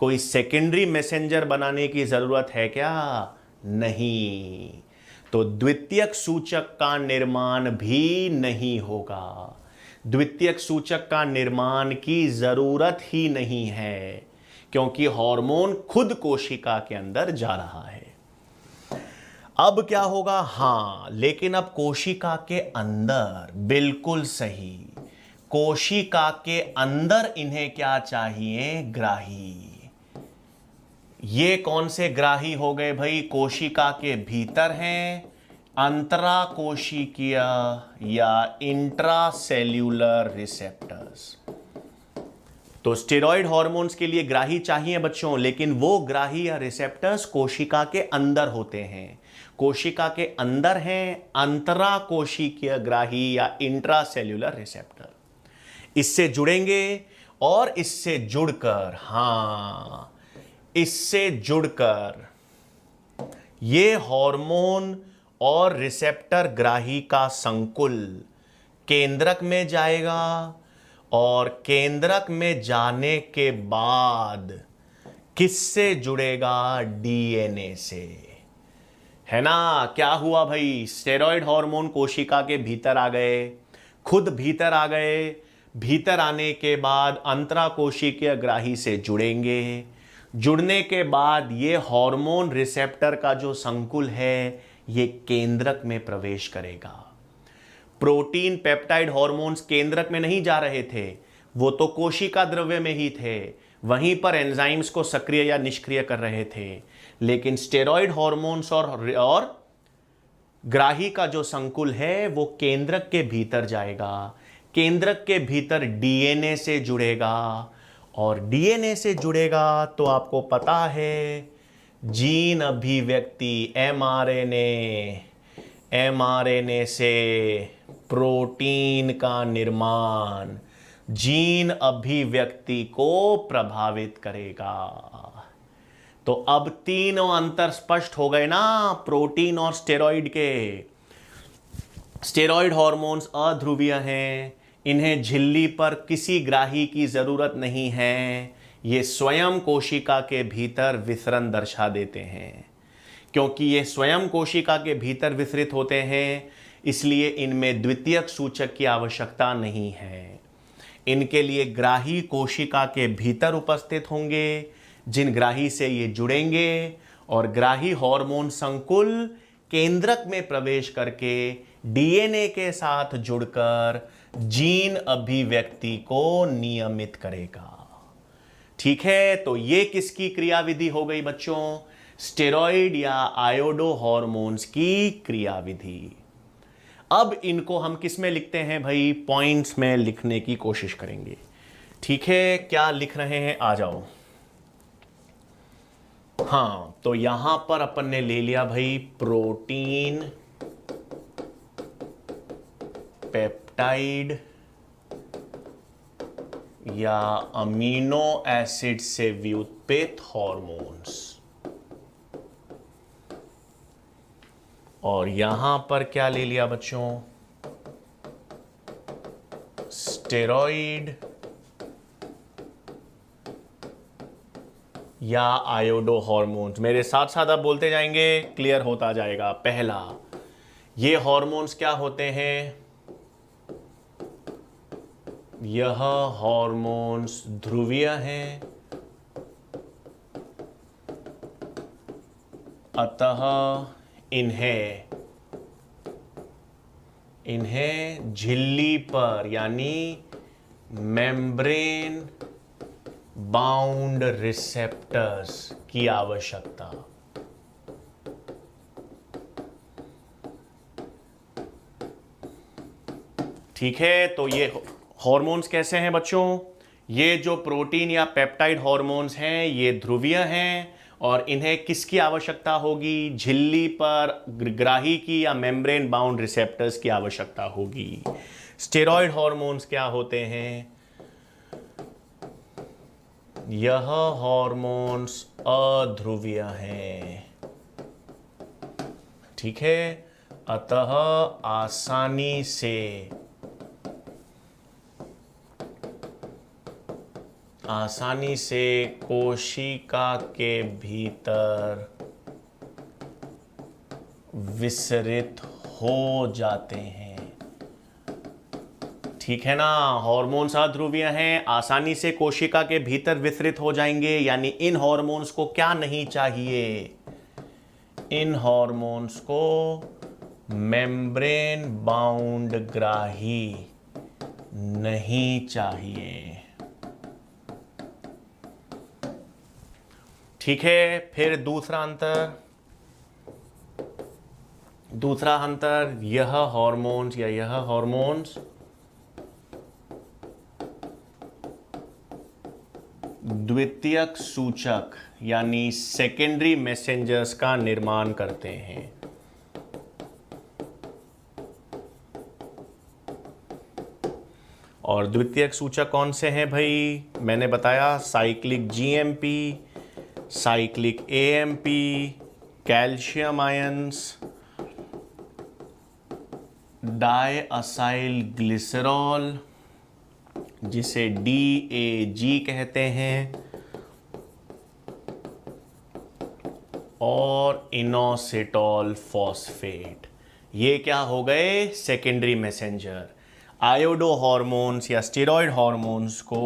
कोई सेकेंडरी मैसेंजर बनाने की जरूरत है क्या? नहीं। तो द्वितीयक सूचक का निर्माण भी नहीं होगा। द्वितीयक सूचक का निर्माण की जरूरत ही नहीं है, क्योंकि हार्मोन खुद कोशिका के अंदर जा रहा है। अब क्या होगा? हां, लेकिन अब कोशिका के अंदर, बिल्कुल सही, कोशिका के अंदर इन्हें क्या चाहिए? ग्राही। ये कौन से ग्राही हो गए भाई? कोशिका के भीतर हैं अंतरा कोशिकीय या इंट्रासेल्यूलर रिसेप्टर्स। तो स्टेरॉइड हार्मोन्स के लिए ग्राही चाहिए बच्चों, लेकिन वो ग्राही या रिसेप्टर्स कोशिका के अंदर होते हैं। कोशिका के अंदर हैं अंतरा कोशिकीय ग्राही या इंट्रासेल्यूलर रिसेप्टर। इससे जुड़ेंगे और इससे जुड़कर, हां, इससे जुड़कर ये हार्मोन और रिसेप्टर ग्राही का संकुल केंद्रक में जाएगा और केंद्रक में जाने के बाद किससे जुड़ेगा? डीएनए से। है ना? क्या हुआ भाई? स्टेरॉइड हार्मोन कोशिका के भीतर आ गए, खुद भीतर आ गए। भीतर आने के बाद अंतराकोशिकीय ग्राही से जुड़ेंगे। जुड़ने के बाद ये हार्मोन रिसेप्टर का जो संकुल है ये केंद्रक में प्रवेश करेगा। प्रोटीन पेप्टाइड हार्मोन्स केंद्रक में नहीं जा रहे थे, वो तो कोशिका द्रव्य में ही थे, वहीं पर एंजाइम्स को सक्रिय या निष्क्रिय कर रहे थे। लेकिन स्टेरॉइड हार्मोन्स और ग्राही का जो संकुल है वो केंद्रक के भीतर जाएगा। केंद्रक के भीतर डीएनए से जुड़ेगा और डीएनए से जुड़ेगा तो आपको पता है जीन अभिव्यक्ति, एमआरएनए से प्रोटीन का निर्माण जीन अभिव्यक्ति को प्रभावित करेगा। तो अब तीनों अंतर स्पष्ट हो गए ना प्रोटीन और स्टेरॉइड के। स्टेरॉइड हार्मोन्स अध्रुवीय हैं, इन्हें झिल्ली पर किसी ग्राही की जरूरत नहीं है, ये स्वयं कोशिका के भीतर विसरण दर्शा देते हैं। क्योंकि ये स्वयं कोशिका के भीतर विसरित होते हैं, इसलिए इनमें द्वितीयक सूचक की आवश्यकता नहीं है। इनके लिए ग्राही कोशिका के भीतर उपस्थित होंगे, जिन ग्राही से ये जुड़ेंगे और ग्राही हार्मोन संकुल केंद्रक में प्रवेश करके डीएनए के साथ जुड़कर जीन अभिव्यक्ति को नियमित करेगा। ठीक है, तो ये किसकी क्रियाविधि हो गई बच्चों? स्टेरॉइड या आयोडो हार्मोन्स की क्रियाविधि। अब इनको हम किस में लिखते हैं भाई? पॉइंट्स में लिखने की कोशिश करेंगे। ठीक है, क्या लिख रहे हैं? आ जाओ। हाँ, तो यहां पर अपन ने ले लिया भाई प्रोटीन पेप्टाइड या अमीनो एसिड से व्युत्पन्न हार्मोन्स, और यहां पर क्या ले लिया बच्चों? स्टेरॉइड या आयोडो हार्मोन्स। मेरे साथ साथ आप बोलते जाएंगे, क्लियर होता जाएगा। पहला, ये हार्मोन्स क्या होते हैं? यह हार्मोन्स ध्रुवीय हैं, अतः इन्हें झिल्ली पर यानी मेम्ब्रेन बाउंड रिसेप्टर्स की आवश्यकता। ठीक है, तो ये हार्मोन्स कैसे हैं बच्चों? ये जो प्रोटीन या पेप्टाइड हार्मोन्स हैं ये ध्रुवीय हैं और इन्हें किसकी आवश्यकता होगी? झिल्ली पर ग्राही की या मेम्ब्रेन बाउंड रिसेप्टर्स की आवश्यकता होगी। स्टेरॉइड हार्मोन्स क्या होते हैं? यह हार्मोन्स अध्रुवीय हैं। ठीक है, अतः आसानी से आसानी से कोशिका के भीतर विसरित हो जाते हैं। ठीक है ना, हार्मोन्स अध्रुवीय हैं, आसानी से कोशिका के भीतर विसरित हो जाएंगे, यानी इन हार्मोन्स को क्या नहीं चाहिए? इन हार्मोन्स को मेम्ब्रेन बाउंड ग्राही नहीं चाहिए। ठीक है, फिर दूसरा अंतर, यह हार्मोन्स द्वितीयक सूचक यानी सेकेंडरी मैसेंजर्स का निर्माण करते हैं। और द्वितीयक सूचक कौन से हैं भाई? मैंने बताया cyclic GMP, cyclic AMP, calcium ions, diacylglycerol जिसे DAG कहते हैं, और इनोसिटॉल फॉस्फेट। ये क्या हो गए? Secondary messenger. आयोडो हार्मोन्स या स्टेरॉयड हार्मोन्स को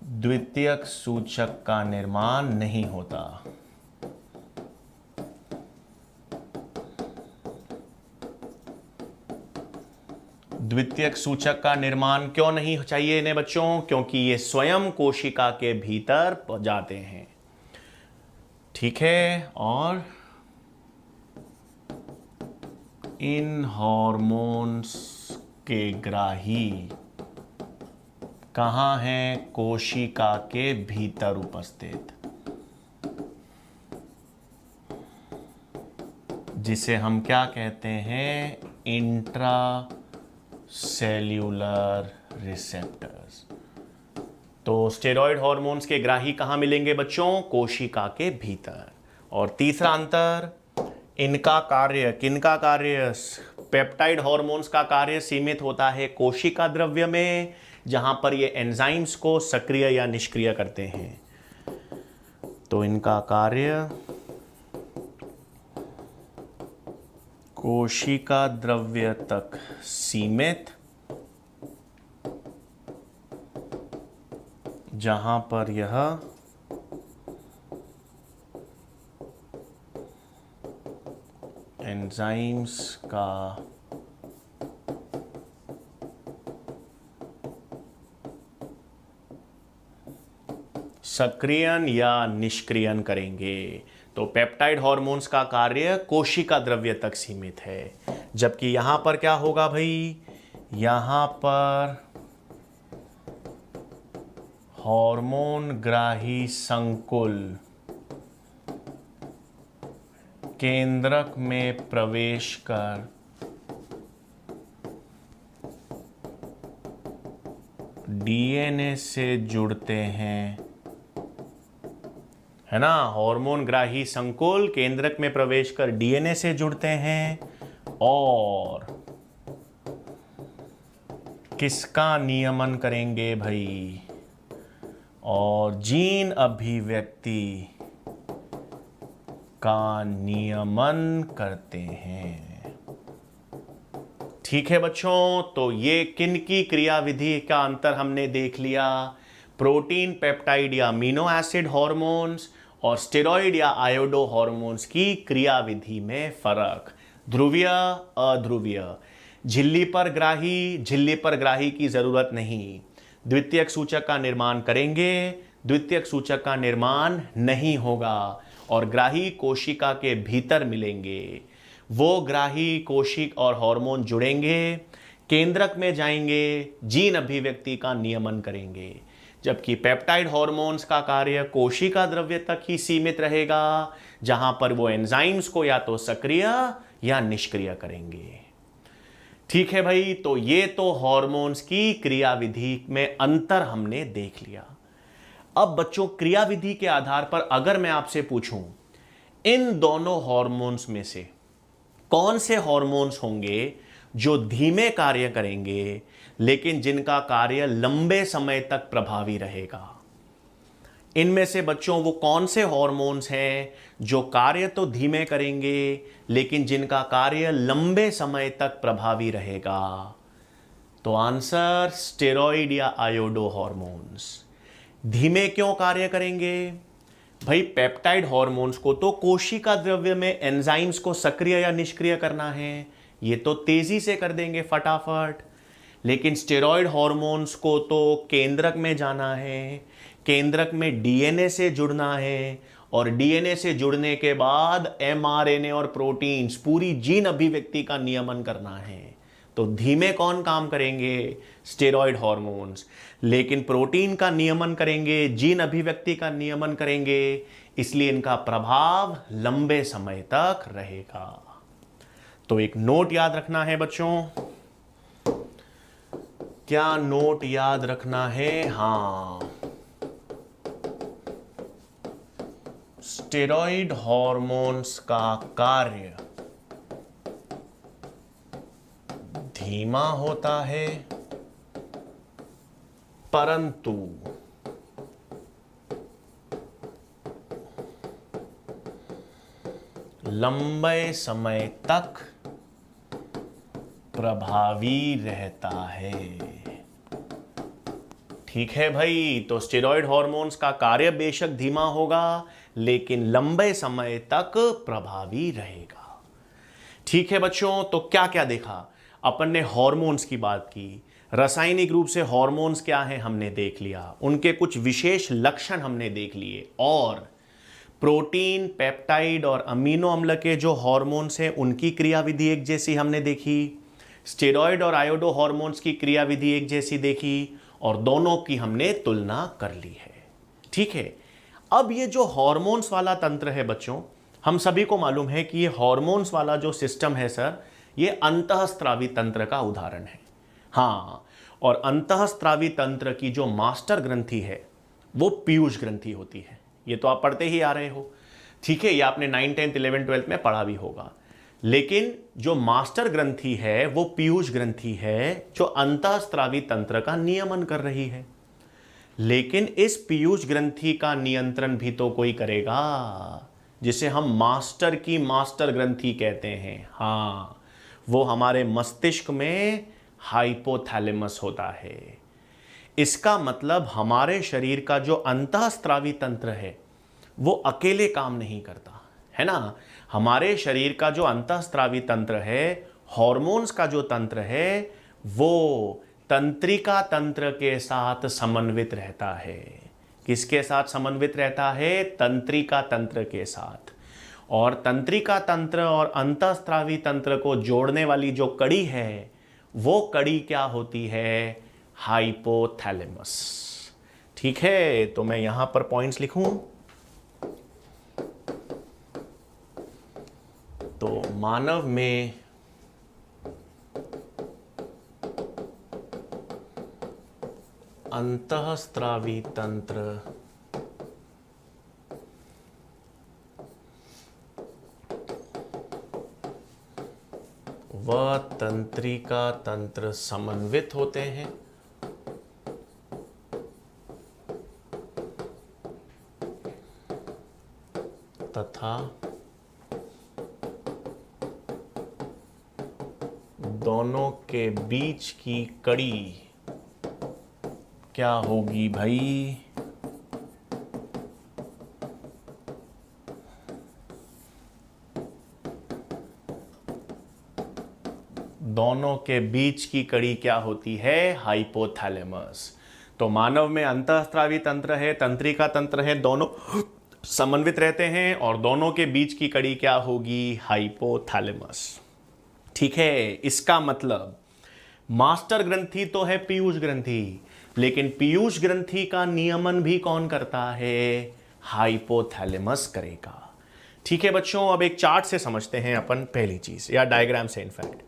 द्वितीयक सूचक का निर्माण नहीं होता। द्वितीयक सूचक का निर्माण क्यों नहीं चाहिए इन्हें बच्चों? क्योंकि ये स्वयं कोशिका के भीतर जाते हैं। ठीक है, और इन हार्मोन्स के ग्राही कहाँ हैं? कोशिका के भीतर उपस्थित, जिसे हम क्या कहते हैं? Intra cellular receptors. तो स्टेरॉयड हार्मोन्स के ग्राही कहाँ मिलेंगे बच्चों? कोशिका के भीतर। और तीसरा अंतर, इनका कार्य, किनका कार्य? पेप्टाइड हार्मोन्स का कार्य सीमित होता है कोशिका द्रव्य में, जहां पर ये एंजाइम्स को सक्रिय या निष्क्रिय करते हैं। तो इनका कार्य कोशिका द्रव्य तक सीमित, जहां पर यह एंजाइम्स का सक्रियन या निष्क्रियन करेंगे। तो पेप्टाइड हार्मोन्स का कार्य कोशिका द्रव्य तक सीमित है, जबकि यहां पर क्या होगा भाई? यहां पर हार्मोन ग्राही संकुल केंद्रक में प्रवेश कर डीएनए से जुड़ते हैं, है ना? हार्मोन ग्राही संकुल केंद्रक में प्रवेश कर डीएनए से जुड़ते हैं और किसका नियमन करेंगे भाई? और जीन अभिव्यक्ति का नियमन करते हैं। ठीक है बच्चों, तो ये किन की क्रियाविधि का अंतर हमने देख लिया? प्रोटीन, पेप्टाइड या अमीनो एसिड हार्मोन्स और स्टेरॉइड या आयोडो हार्मोन्स की क्रियाविधि में फर्क। ध्रुवीय, अध्रुवीय। झिल्ली पर ग्राही की जरूरत नहीं। द्वितीयक सूचक का निर्माण करेंगे, द्वितीयक सूचक का निर्माण नहीं होगा और ग्राही कोशिका के भीतर मिलेंगे। वो ग्राही कोशिक और हार्मोन जुड़ेंगे, केंद्रक में जाएंगे, जीन अभिव्यक्ति का नियमन करेंगे, जबकि पेप्टाइड हार्मोन्स का कार्य कोशिका द्रव्य तक ही सीमित रहेगा, जहां पर वो एंजाइम्स को या तो सक्रिय या निष्क्रिय करेंगे। ठीक है भाई, तो ये तो हार्मोन्स की क्रियाविधि में अंतर हमने देख लिया। अब बच्चों, क्रियाविधि के आधार पर अगर मैं आपसे पूछूं इन दोनों हार्मोन्स में से कौन से हार्मोन्स होंगे जो धीमे कार्य करेंगे लेकिन जिनका कार्य लंबे समय तक प्रभावी रहेगा। इनमें से बच्चों वो कौन से हॉर्मोन्स हैं जो कार्य तो धीमे करेंगे लेकिन जिनका कार्य लंबे समय तक प्रभावी रहेगा? तो आंसर स्टेरॉइड या आयोडो हॉर्मोन्स। धीमे क्यों कार्य करेंगे? भाई पेप्टाइड हॉर्मोन्स को तो कोशिका द्रव्य में एंजाइम्स को सक्रिय या निष्क्रिय करना है, ये तो तेजी से कर देंगे फटाफट। लेकिन स्टेरॉइड हॉर्मोन्स को तो केंद्रक में जाना है, केंद्रक में डीएनए से जुड़ना है और डीएनए से जुड़ने के बाद एमआरएनए और प्रोटीन्स पूरी जीन अभिव्यक्ति का नियमन करना है। तो धीमे कौन काम करेंगे? Steroid hormones. लेकिन प्रोटीन का नियमन करेंगे, जीन अभिव्यक्ति का नियमन करेंगे, इसलिए इनका प्रभाव लंबे समय तक रहेगा। तो एक नोट याद रखना है बच्चों। क्या नोट याद रखना है? हाँ, स्टेरॉइड हॉर्मोन्स का कार्य धीमा होता है परंतु लंबे समय तक प्रभावी रहता है। ठीक है भाई, तो स्टेरॉइड हॉर्मोन्स का कार्य बेशक धीमा होगा लेकिन लंबे समय तक प्रभावी रहेगा। ठीक है बच्चों, तो क्या क्या देखा अपन ने? हॉर्मोन्स की बात की, रासायनिक रूप से हॉर्मोन्स क्या हैं हमने देख लिया, उनके कुछ विशेष लक्षण हमने देख लिए, और प्रोटीन, पेप्टाइड और अमीनो अम्ल के जो हॉर्मोन्स हैं उनकी क्रियाविधि एक जैसी हमने देखी, स्टेरॉइड और आयोडो हॉर्मोन्स की क्रियाविधि एक जैसी देखी और दोनों की हमने तुलना कर ली है। ठीक है, अब ये जो हॉर्मोन्स वाला तंत्र है बच्चों, हम सभी को मालूम है कि ये हॉर्मोन्स वाला जो सिस्टम है सर, ये अंतःस्त्रावी तंत्र का उदाहरण है। हाँ, और अंतःस्त्रावी तंत्र की जो मास्टर ग्रंथि है वो पीयूष ग्रंथि होती है। ये तो आप पढ़ते ही आ रहे हो। ठीक है, ये आपने 9, 10, 11, 12 में पढ़ा भी होगा। लेकिन जो मास्टर ग्रंथि है वो पीयूष ग्रंथि है जो अंतःस्त्रावी तंत्र का नियमन कर रही है। लेकिन इस पीयूष ग्रंथि का नियंत्रण भी तो कोई करेगा, जिसे हम मास्टर की मास्टर ग्रंथि कहते हैं। हाँ, वो हमारे मस्तिष्क में हाइपोथैलेमस होता है। इसका मतलब हमारे शरीर का जो अंतःस्त्रावी तंत्र है वो अकेले काम नहीं करता है ना। हमारे शरीर का जो अंतःस्त्रावी तंत्र है, हॉर्मोन्स का जो तंत्र है, वो तंत्रिका तंत्र के साथ समन्वित रहता है। किसके साथ समन्वित रहता है? तंत्रिका तंत्र के साथ। और तंत्रिका तंत्र और अंतःस्त्रावी तंत्र को जोड़ने वाली जो कड़ी है वो कड़ी क्या होती है? हाइपोथैलेमस। ठीक है, तो मैं यहां पर पॉइंट्स लिखूं तो मानव में अंतःस्त्रावी तंत्र व तंत्रिका तंत्र समन्वित होते हैं तथा दोनों के बीच की कड़ी क्या होगी भाई? दोनों के बीच की कड़ी क्या होती है? हाइपोथैलेमस। तो मानव में अंतःस्त्रावी तंत्र है, तंत्रिका तंत्र है, दोनों समन्वित रहते हैं और दोनों के बीच की कड़ी क्या होगी? हाइपोथैलेमस। ठीक है, इसका मतलब मास्टर ग्रंथि तो है पीयूष ग्रंथि, लेकिन पीयूष ग्रंथि का नियमन भी कौन करता है? हाइपोथैलेमस करेगा। ठीक है बच्चों, अब एक चार्ट से समझते हैं अपन पहली चीज, या डायग्राम से इनफैक्ट।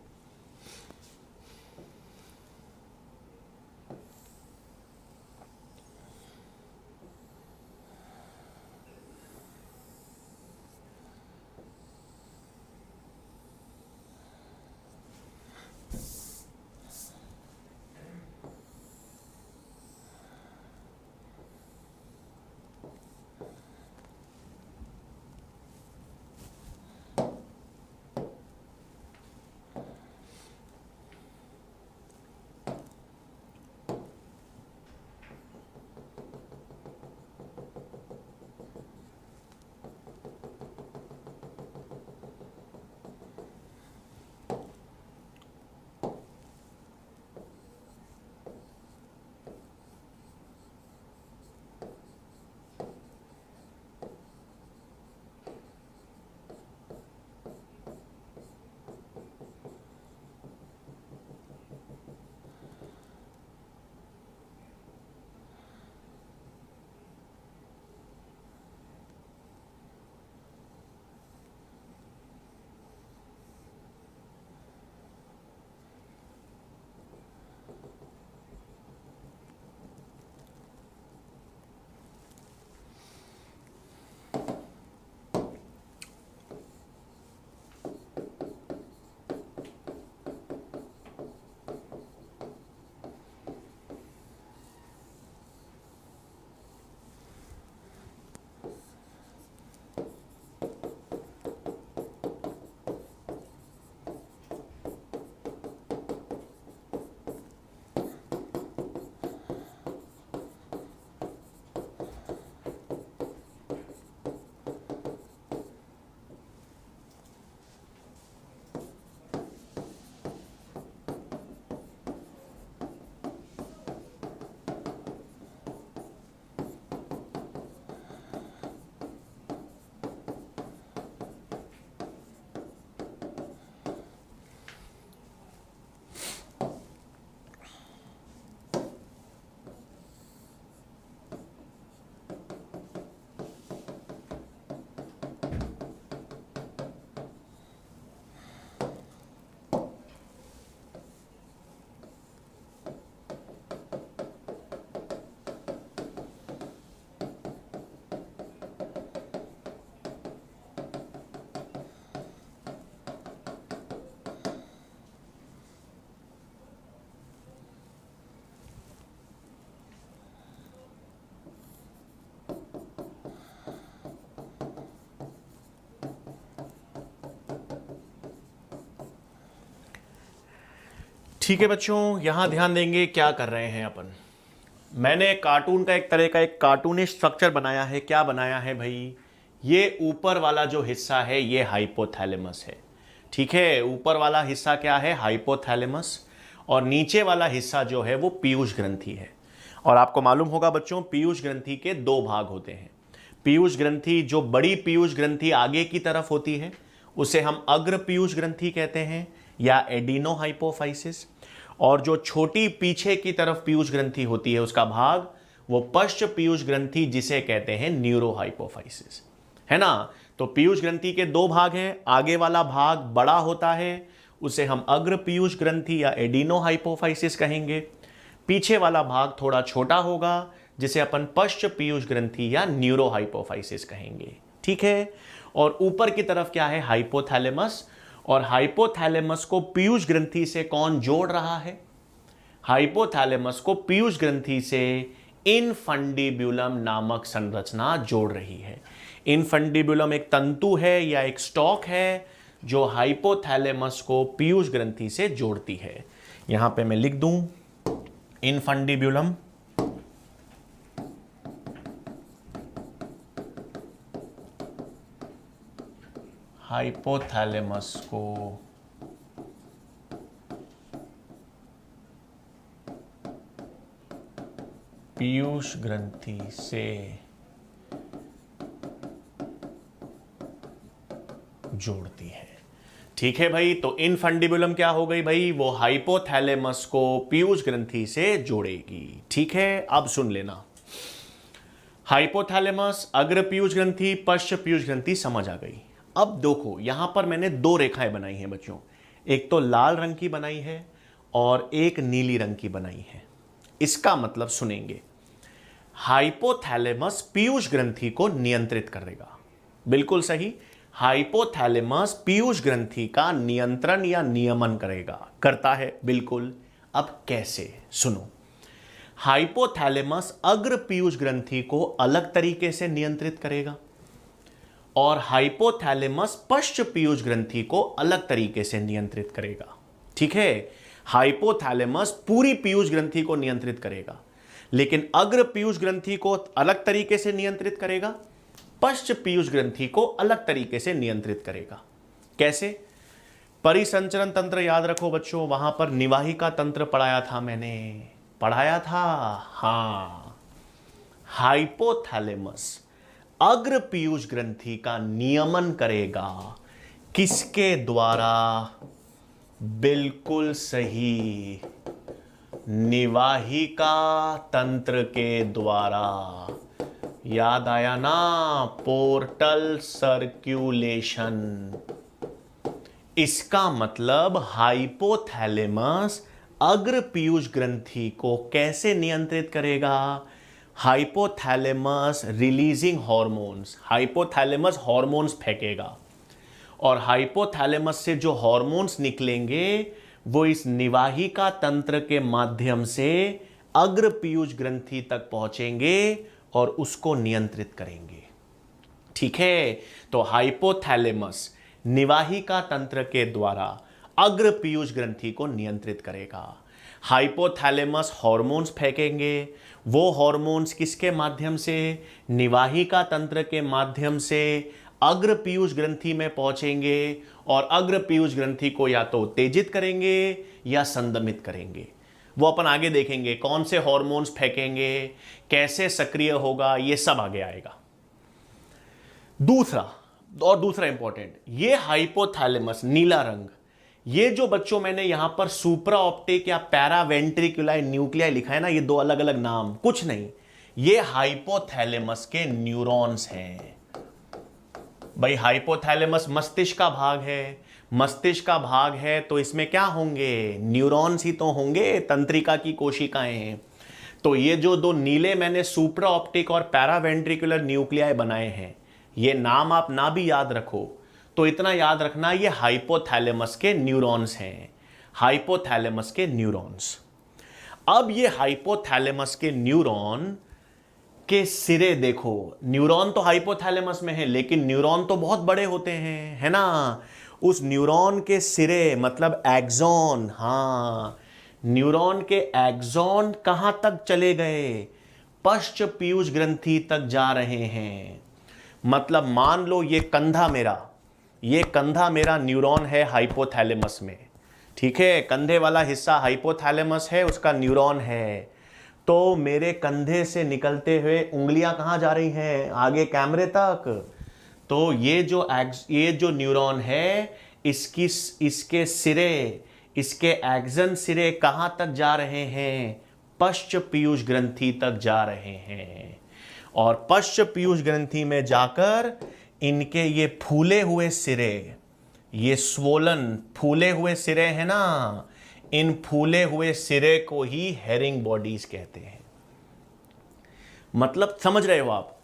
ठीक है बच्चों, यहां ध्यान देंगे क्या कर रहे हैं अपन। मैंने कार्टून का एक तरह का एक कार्टूनिश स्ट्रक्चर बनाया है। क्या बनाया है भाई, ये ऊपर वाला जो हिस्सा है ये हाइपोथैलेमस है। ठीक है, ऊपर वाला हिस्सा क्या है, हाइपोथैलेमस, और नीचे वाला हिस्सा जो है वो पीयूष ग्रंथि है। और आपको मालूम होगा बच्चों, पीयूष ग्रंथि के दो भाग होते हैं। पीयूष ग्रंथि, जो बड़ी पीयूष ग्रंथि आगे की तरफ होती है उसे हम अग्र पीयूष ग्रंथि कहते हैं या एडिनो हाइपोफाइसिस, और जो छोटी पीछे की तरफ पीयूष ग्रंथि होती है उसका भाग वो पश्च पीयूष ग्रंथि जिसे कहते हैं न्यूरो हाइपोफाइसिस, है ना। तो पीयूष ग्रंथि के दो भाग हैं, आगे वाला भाग बड़ा होता है उसे हम अग्र पीयूष ग्रंथि या एडिनो हाइपोफाइसिस कहेंगे, पीछे वाला भाग थोड़ा छोटा होगा जिसे अपन पश्च पीयूष ग्रंथि या न्यूरो हाइपोफाइसिस कहेंगे। ठीक है, और ऊपर की तरफ क्या है, हाइपोथैलेमस, और हाइपोथैलेमस को पीयूष ग्रंथि से कौन जोड़ रहा है, हाइपोथैलेमस को पीयूष ग्रंथि से इनफंडिब्युलम नामक संरचना जोड़ रही है। इनफंडिब्युलम एक तंतु है या एक स्टॉक है जो हाइपोथैलेमस को पीयूष ग्रंथि से जोड़ती है। यहां पे मैं लिख दूं इनफंडिब्युलम, हाइपोथैलेमस को पीयूष ग्रंथि से जोड़ती है। ठीक है भाई, तो इनफंडिबुलम क्या हो गई भाई, वो हाइपोथैलेमस को पीयूष ग्रंथि से जोड़ेगी। ठीक है, अब सुन लेना, हाइपोथैलेमस, अग्र पीयूष ग्रंथि, पश्च पीयूष ग्रंथि समझ आ गई। अब देखो यहां पर मैंने दो रेखाएं बनाई हैं बच्चों, एक तो लाल रंग की बनाई है और एक नीली रंग की बनाई है। इसका मतलब सुनेंगे, हाइपोथैलेमस पीयूष ग्रंथि को नियंत्रित करेगा। बिल्कुल सही, हाइपोथैलेमस पीयूष ग्रंथि का नियंत्रण या नियमन करेगा, करता है बिल्कुल। अब कैसे, सुनो, हाइपोथैलेमस अग्र पीयूष ग्रंथि को अलग तरीके से नियंत्रित करेगा और हाइपोथैलेमस पश्च पीयूष ग्रंथि को अलग तरीके से नियंत्रित करेगा। ठीक है, हाइपोथैलेमस पूरी पीयूष ग्रंथि को नियंत्रित करेगा, लेकिन अग्र पीयूष ग्रंथि को अलग तरीके से नियंत्रित करेगा, पश्च पीयूष ग्रंथि को अलग तरीके से नियंत्रित करेगा। कैसे, परिसंचरण तंत्र याद रखो बच्चों, वहां पर निवाहिका तंत्र पढ़ाया था, मैंने पढ़ाया था। हां, हाइपोथैलेमस अग्र पीयूष ग्रंथि का नियमन करेगा, किसके द्वारा, बिल्कुल सही, निवाहिका तंत्र के द्वारा। याद आया ना, पोर्टल सर्कुलेशन। इसका मतलब हाइपोथैलेमस अग्र पीयूष ग्रंथि को कैसे नियंत्रित करेगा, hypothalamus releasing hormones, hypothalamus hormones फेंकेगा और हाइपोथैलेमस से जो हार्मोन्स निकलेंगे वो इस निवाहिका तंत्र के माध्यम से अग्र पीयूष ग्रंथि तक पहुंचेंगे और उसको नियंत्रित करेंगे। ठीक है, तो हाइपोथैलेमस निवाहिका तंत्र के द्वारा अग्र पीयूष ग्रंथि को नियंत्रित करेगा। हाइपोथैलेमस हार्मोन्स फेंकेंगे, वो हार्मोन्स किसके माध्यम से, निवाहिका तंत्र के माध्यम से अग्र पीयूष ग्रंथि में पहुंचेंगे और अग्र पीयूष ग्रंथि को या तो उत्तेजित करेंगे या संदमित करेंगे। वो अपन आगे देखेंगे कौन से हार्मोन्स फेंकेंगे, कैसे सक्रिय होगा, ये सब आगे आएगा। दूसरा इंपॉर्टेंट, ये हाइपोथैलेमस नीला रंग, ये जो बच्चों मैंने यहां पर सुप्रा ऑप्टिक या पैरावेंट्रिकुलाई न्यूक्लियाई लिखा है ना, ये दो अलग अलग नाम, कुछ नहीं, ये हाइपोथैलेमस के न्यूरॉन्स हैं। भाई हाइपोथैलेमस मस्तिष्क का भाग है, मस्तिष्क का भाग है तो इसमें क्या होंगे, न्यूरॉन्स ही तो होंगे, तंत्रिका की कोशिकाएं। तो ये जो दो नीले मैंने सुप्रा ऑप्टिक और पैरावेंट्रिकुलर न्यूक्लियाई बनाए हैं, ये नाम आप ना भी याद रखो तो इतना याद रखना, ये हाइपोथैलेमस के न्यूरॉन्स हैं, हाइपोथैलेमस के न्यूरॉन्स। अब ये हाइपोथैलेमस के न्यूरॉन के सिरे देखो, न्यूरॉन तो हाइपोथैलेमस में है लेकिन न्यूरॉन तो बहुत बड़े होते हैं, है ना। उस न्यूरॉन के सिरे मतलब एक्सॉन, हाँ, न्यूरॉन के एक्सॉन कहां तक चले गए? पश्च पीयूष ग्रंथि तक जा रहे हैं। मतलब मान लो ये कंधा मेरा न्यूरॉन है हाइपोथैलेमस में, ठीक है, कंधे वाला हिस्सा हाइपोथैलेमस है, उसका न्यूरॉन है। तो मेरे कंधे से निकलते हुए उंगलियां कहां जा रही हैं? आगे कैमरे तक। तो ये जो न्यूरॉन है, इसके एक्सन सिरे कहां तक जा रहे हैं? पश्च पीयूष ग्रंथि तक जा रहे हैं। और पश्च पीयूष ग्रंथि में जाकर इनके ये फूले हुए सिरे, ये स्वोलन फूले हुए सिरे हैं ना, इन फूले हुए सिरे को ही हेरिंग बॉडीज कहते हैं। मतलब समझ रहे हो आप?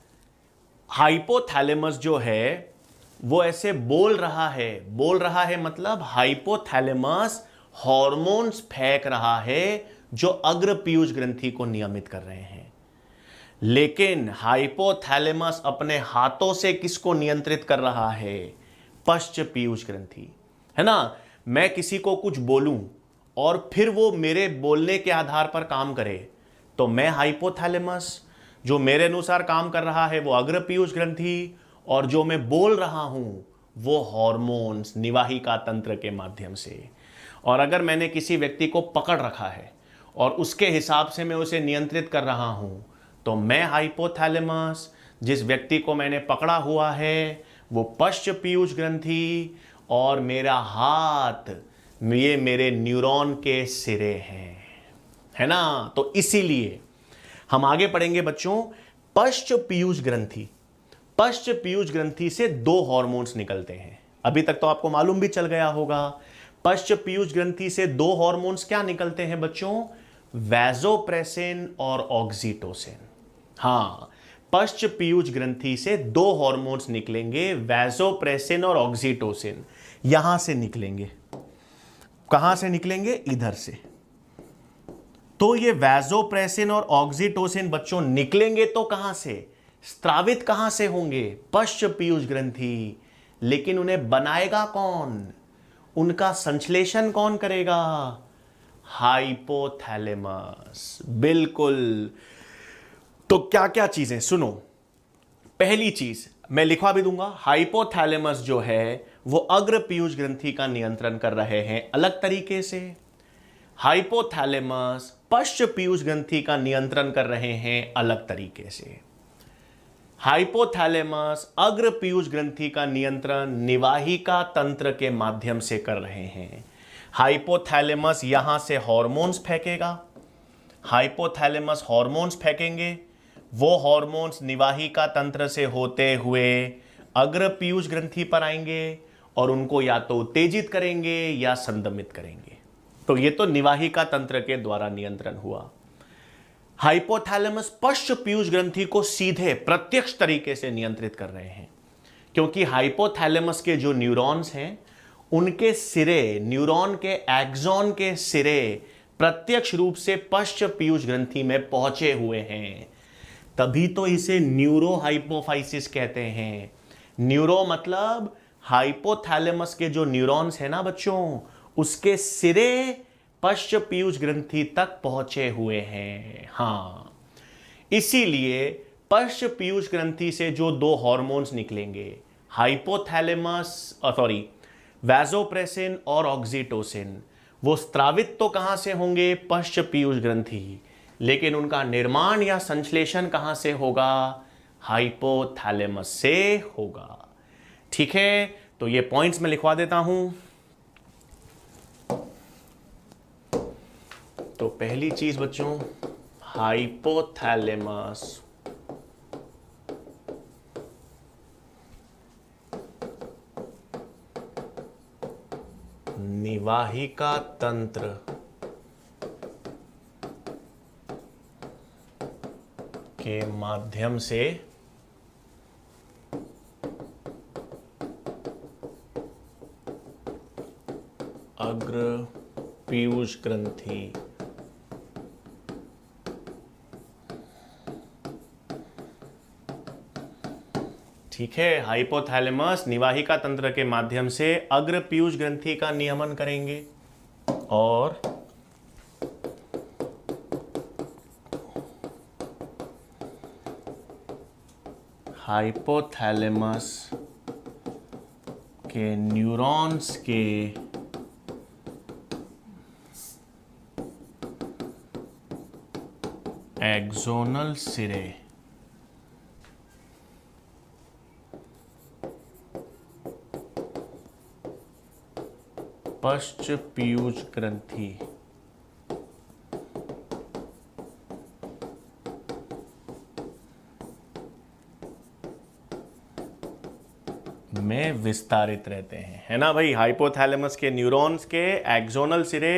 हाइपोथैलेमस जो है वो ऐसे बोल रहा है, मतलब हाइपोथैलेमस हॉर्मोन्स फेंक रहा है जो अग्र पीयूष ग्रंथि को नियमित कर रहे हैं। लेकिन हाइपोथैलेमस अपने हाथों से किसको नियंत्रित कर रहा है? पश्च पीयूष ग्रंथि, है ना। मैं किसी को कुछ बोलूं और फिर वो मेरे बोलने के आधार पर काम करे, तो मैं हाइपोथैलेमस, जो मेरे अनुसार काम कर रहा है वो अग्र पीयूष ग्रंथि, और जो मैं बोल रहा हूं वो हॉर्मोन्स निवाहिका तंत्र के माध्यम से। और अगर मैंने किसी व्यक्ति को पकड़ रखा है और उसके हिसाब से मैं उसे नियंत्रित कर रहा हूं, तो मैं हाइपोथैलेमस, जिस व्यक्ति को मैंने पकड़ा हुआ है वो पश्च पीयूष ग्रंथि, और मेरा हाथ ये मेरे न्यूरॉन के सिरे हैं, है ना। तो इसीलिए हम आगे पढ़ेंगे बच्चों। पश्च पीयूष ग्रंथि से 2 हार्मोन्स निकलते हैं। अभी तक तो आपको मालूम भी चल गया होगा। पश्च पीयूष ग्रंथि से 2 हार्मोन्स क्या निकलते हैं बच्चों? वैसोप्रेसिन और ऑक्सीटोसिन। हाँ, पश्च पीयूष ग्रंथि से 2 हार्मोन्स निकलेंगे, वैसोप्रेसिन और ऑक्सीटोसिन। यहां से निकलेंगे। कहां से निकलेंगे? इधर से। तो ये वैसोप्रेसिन और ऑक्सीटोसिन बच्चों निकलेंगे तो कहां से? स्त्रावित कहां से होंगे? पश्च पीयूष ग्रंथि। लेकिन उन्हें बनाएगा कौन? उनका संश्लेषण कौन करेगा? हाइपोथैलेमस। बिल्कुल। तो क्या क्या चीजें सुनो। पहली चीज मैं लिखवा भी दूंगा, हाइपोथैलेमस जो है वो अग्र पीयूष ग्रंथि का नियंत्रण कर रहे हैं अलग तरीके से। हाइपोथैलेमस पश्च पीयूष ग्रंथि का नियंत्रण कर रहे हैं अलग तरीके से। हाइपोथैलेमस अग्र पीयूष ग्रंथि का नियंत्रण निवाहिका तंत्र के माध्यम से कर रहे हैं। हाइपोथैलेमस यहां से हार्मोन्स फेंकेगा, हाइपोथैलेमस हार्मोन्स फेंकेंगे, वो हार्मोन्स निवाहिका तंत्र से होते हुए अग्र पीयूष ग्रंथि पर आएंगे और उनको या तो उत्तेजित करेंगे या संदमित करेंगे। तो ये तो निवाहिका तंत्र के द्वारा नियंत्रण हुआ। हाइपोथैलेमस पश्च पीयूष ग्रंथि को सीधे प्रत्यक्ष तरीके से नियंत्रित कर रहे हैं, क्योंकि हाइपोथैलेमस के जो न्यूरॉन्स हैं उनके सिरे, न्यूरॉन के एक्सॉन के सिरे प्रत्यक्ष रूप से पश्च पीयूष ग्रंथि में पहुंचे हुए हैं। तभी तो इसे न्यूरो हाइपोफाइसिस कहते हैं। न्यूरो मतलब हाइपोथैलेमस के जो न्यूरॉन्स हैं ना बच्चों, उसके सिरे पश्च पीयूष ग्रंथि तक पहुंचे हुए हैं। हां, इसीलिए पश्च पीयूष ग्रंथि से जो 2 हार्मोन्स निकलेंगे, वैसोप्रेसिन और ऑक्सीटोसिन, वो स्त्रावित तो कहां से होंगे? पश्च पीयूष ग्रंथि, लेकिन उनका निर्माण या संश्लेषण कहां से होगा? हाइपोथैलेमस से होगा। ठीक है, तो ये पॉइंट्स मैं लिखवा देता हूं। तो पहली चीज बच्चों, हाइपोथैलेमस निवाहिका तंत्र के माध्यम से अग्र पीयूष ग्रंथि ठीक है, हाइपोथैलेमस निवाहिका तंत्र के माध्यम से अग्र पीयूष ग्रंथि का नियमन करेंगे और हाइपोथैलेमस के न्यूरॉन्स के एक्सोनल सिरे पश्च पीयूष ग्रंथि में विस्तारित रहते हैं, है ना भाई। हाइपोथैलेमस के न्यूरॉन्स के एक्सोनल सिरे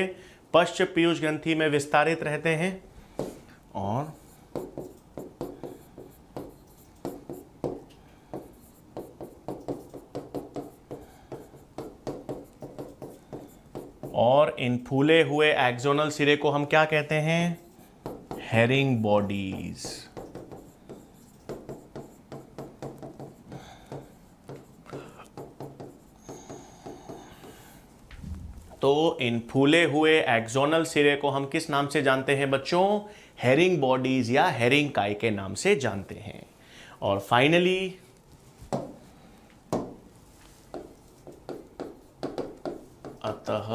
पश्च पीयूष ग्रंथि में विस्तारित रहते हैं और इन फूले हुए एक्सोनल सिरे को हम क्या कहते हैं? Herring bodies. तो इन फूले हुए एक्सोनल सिरे को हम किस नाम से जानते हैं बच्चों? हेरिंग बॉडीज या हेरिंग काय के नाम से जानते हैं। और फाइनली अतः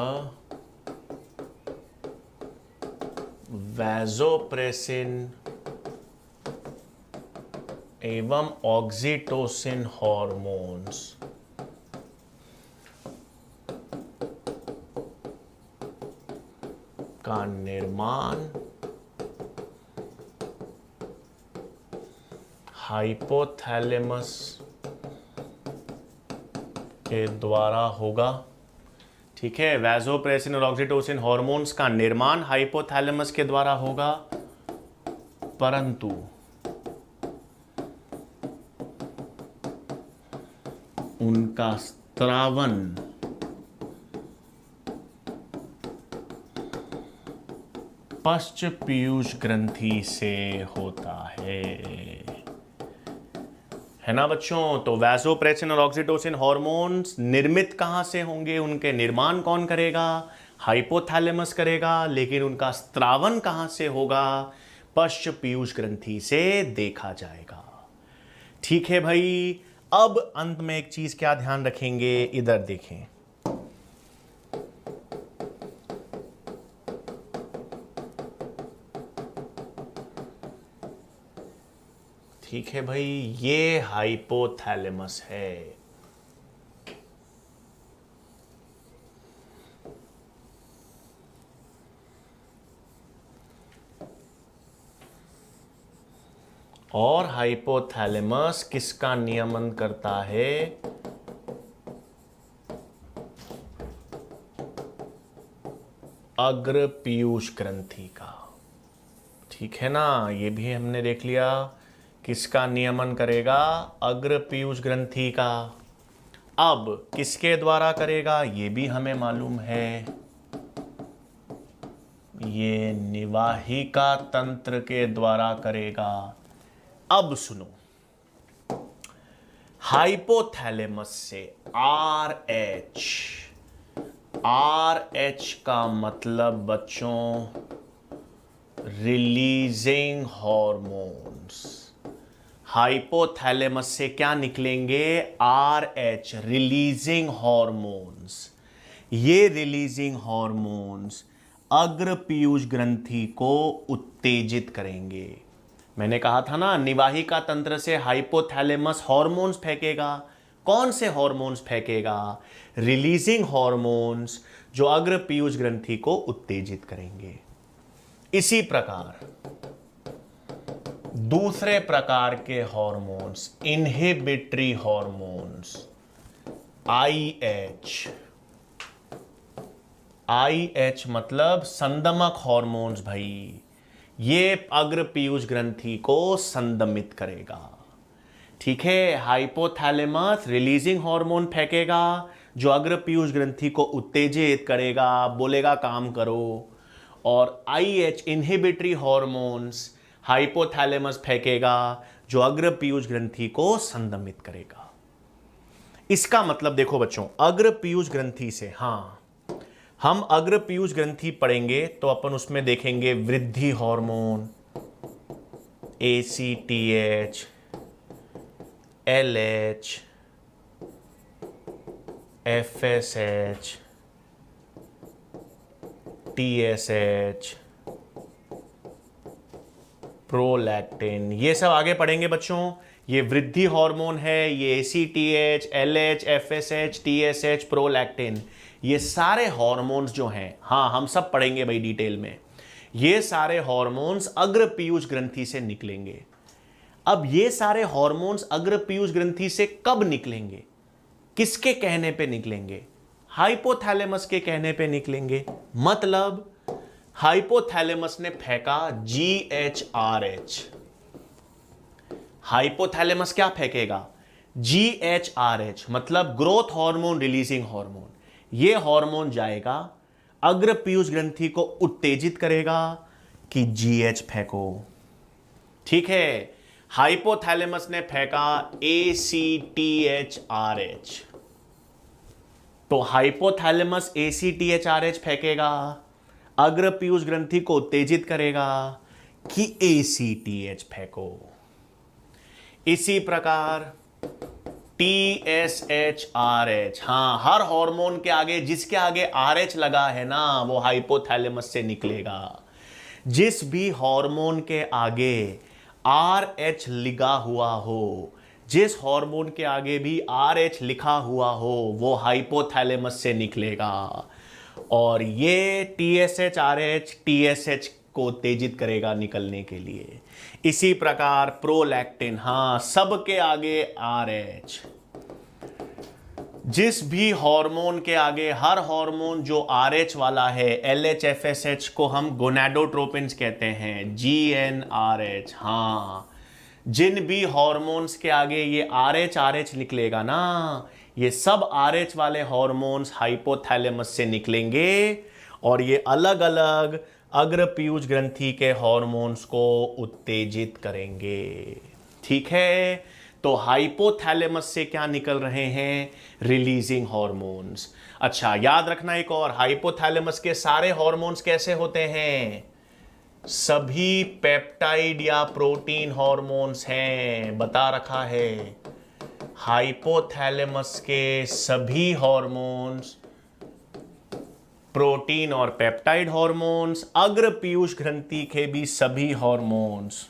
वैसोप्रेसिन एवं ऑक्सीटोसिन हॉर्मोन्स का निर्माण हाइपोथैलेमस के द्वारा होगा। ठीक है, वैसोप्रेसिन और ऑक्सीटोसिन हॉर्मोन्स का निर्माण हाइपोथैलेमस के द्वारा होगा, परंतु उनका स्त्रावन पश्च पीयूष ग्रंथि से होता है ना बच्चों। तो वैसोप्रेसिन और ऑक्सीटोसिन हॉर्मोन्स निर्मित कहां से होंगे? उनके निर्माण कौन करेगा? हाइपोथैलेमस करेगा। लेकिन उनका स्त्रावन कहां से होगा? पश्च पीयूष ग्रंथि से देखा जाएगा। ठीक है भाई। अब अंत में एक चीज क्या ध्यान रखेंगे, इधर देखें। ठीक है भाई, ये हाइपोथैलेमस है। और हाइपोथैलेमस किसका नियमन करता है? अग्र पीयूष ग्रंथि का। ठीक है ना, ये भी हमने देख लिया। किसका नियमन करेगा? अग्र पीयूष ग्रंथि का। अब किसके द्वारा करेगा ये भी हमें मालूम है, ये निवाहिका तंत्र के द्वारा करेगा। अब सुनो, हाइपोथैलेमस से RH का मतलब बच्चों रिलीजिंग हॉर्मोन्स। हाइपोथैलेमस से क्या निकलेंगे? RH releasing hormones. ये रिलीजिंग हॉर्मोन्स अग्र पीयूष ग्रंथि को उत्तेजित करेंगे। मैंने कहा था ना, निवाहिका तंत्र से हाइपोथैलेमस हॉर्मोन्स फेंकेगा। कौन से हॉर्मोन्स फेंकेगा? रिलीजिंग हॉर्मोन्स, जो अग्र पीयूष ग्रंथि को उत्तेजित करेंगे। इसी प्रकार दूसरे प्रकार के हॉर्मोन्स, इनहिबिटरी हॉर्मोन्स, IH मतलब संदमक हॉर्मोन्स भाई। ये अग्र पीयूष ग्रंथि को संदमित करेगा। ठीक है, हाइपोथैलेमस रिलीजिंग हार्मोन फेंकेगा जो अग्र पीयूष ग्रंथि को उत्तेजित करेगा, बोलेगा काम करो। और IH इनहिबिटरी हॉर्मोन्स हाइपोथैलेमस फेंकेगा जो अग्र पीयूष ग्रंथि को संदमित करेगा। इसका मतलब देखो बच्चों, अग्र पीयूष ग्रंथि से, हाँ हम अग्र पीयूष ग्रंथि पढ़ेंगे तो अपन उसमें देखेंगे वृद्धि hormone ACTH, LH, FSH, TSH, prolactin, ये सब आगे पढ़ेंगे बच्चों। ये वृद्धि हार्मोन है, ये ACTH, LH, FSH, TSH, prolactin, ये सारे हार्मोन्स जो हैं, हाँ हम सब पढ़ेंगे भाई डिटेल में। ये सारे हार्मोन्स अग्र पीयूष ग्रंथि से निकलेंगे। अब ये सारे हार्मोन्स अग्र पीयूष ग्रंथि से कब निकलेंगे, किसके कहने पे निकलेंगे? हाइपोथैलेमस के कहने पे निकलेंगे। मतलब हाइपोथैलेमस ने फेंका GHRH। हाइपोथैलेमस क्या फेंकेगा? GHRH, मतलब ग्रोथ हार्मोन रिलीजिंग हार्मोन। यह हार्मोन जाएगा अग्र पीयूष ग्रंथि को उत्तेजित करेगा कि GH फेंको। ठीक है, हाइपोथैलेमस ने फेंका ACTHRH, तो हाइपोथैलेमस ACTHRH फेंकेगा, अग्र पीयूष ग्रंथि को उत्तेजित करेगा कि ACTH फेंको। इसी प्रकार TSHRH, हां हर हार्मोन के आगे, जिसके आगे RH लगा है ना, वो हाइपोथैलेमस से निकलेगा। जिस भी हार्मोन के आगे RH लिखा हुआ हो, जिस हार्मोन के आगे भी RH लिखा हुआ हो, वो हाइपोथैलेमस से निकलेगा। और ये TSHRH TSH को उत्तेजित करेगा निकलने के लिए। इसी प्रकार प्रोलैक्टिन, हां सबके आगे RH, जिस भी हार्मोन के आगे, हर हार्मोन जो RH वाला है, LH FSH को हम गोनाडोट्रोपिन्स कहते हैं, GnRH, हां जिन भी हार्मोन्स के आगे ये RH निकलेगा ना, ये सब RH वाले हार्मोन्स हाइपोथैलेमस से निकलेंगे और ये अलग अलग अग्र पीयूष ग्रंथि के हार्मोन्स को उत्तेजित करेंगे। ठीक है, तो हाइपोथैलेमस से क्या निकल रहे हैं? Releasing hormones. अच्छा याद रखना एक और, हाइपोथैलेमस के सारे हार्मोन्स कैसे होते हैं? सभी पेप्टाइड या प्रोटीन हार्मोन्स हैं, बता रखा है। हाइपोथैलेमस के सभी हार्मोन्स प्रोटीन और पेप्टाइड हार्मोन्स, अग्र पीयूष ग्रंथि के भी सभी हार्मोन्स,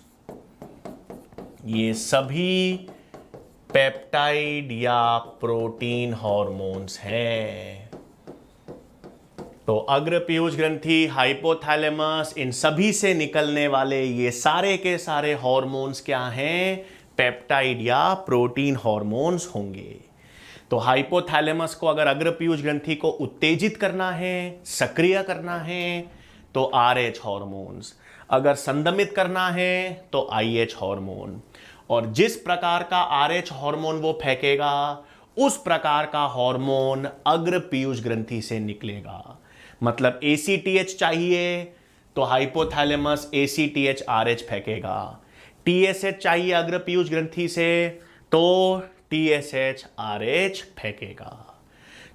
ये सभी पेप्टाइड या प्रोटीन हार्मोन्स हैं। तो अग्र पीयूष ग्रंथि, हाइपोथैलेमस, इन सभी से निकलने वाले ये सारे के सारे हार्मोन्स क्या हैं? पेप्टाइड या प्रोटीन हार्मोन्स होंगे। तो हाइपोथैलेमस को अगर अग्र पीयूष ग्रंथि को उत्तेजित करना है, सक्रिय करना है, तो RH हार्मोन्स, अगर संदमित करना है तो IH हार्मोन। और जिस प्रकार का RH हार्मोन वो फेंकेगा, उस प्रकार का हार्मोन अग्र पीयूष ग्रंथि से निकलेगा। मतलब ACTH चाहिए तो हाइपोथैलेमस ACTHRH फेंकेगा, TSH चाहिए अग्र पीयूष ग्रंथि से तो TSHRH फेंकेगा।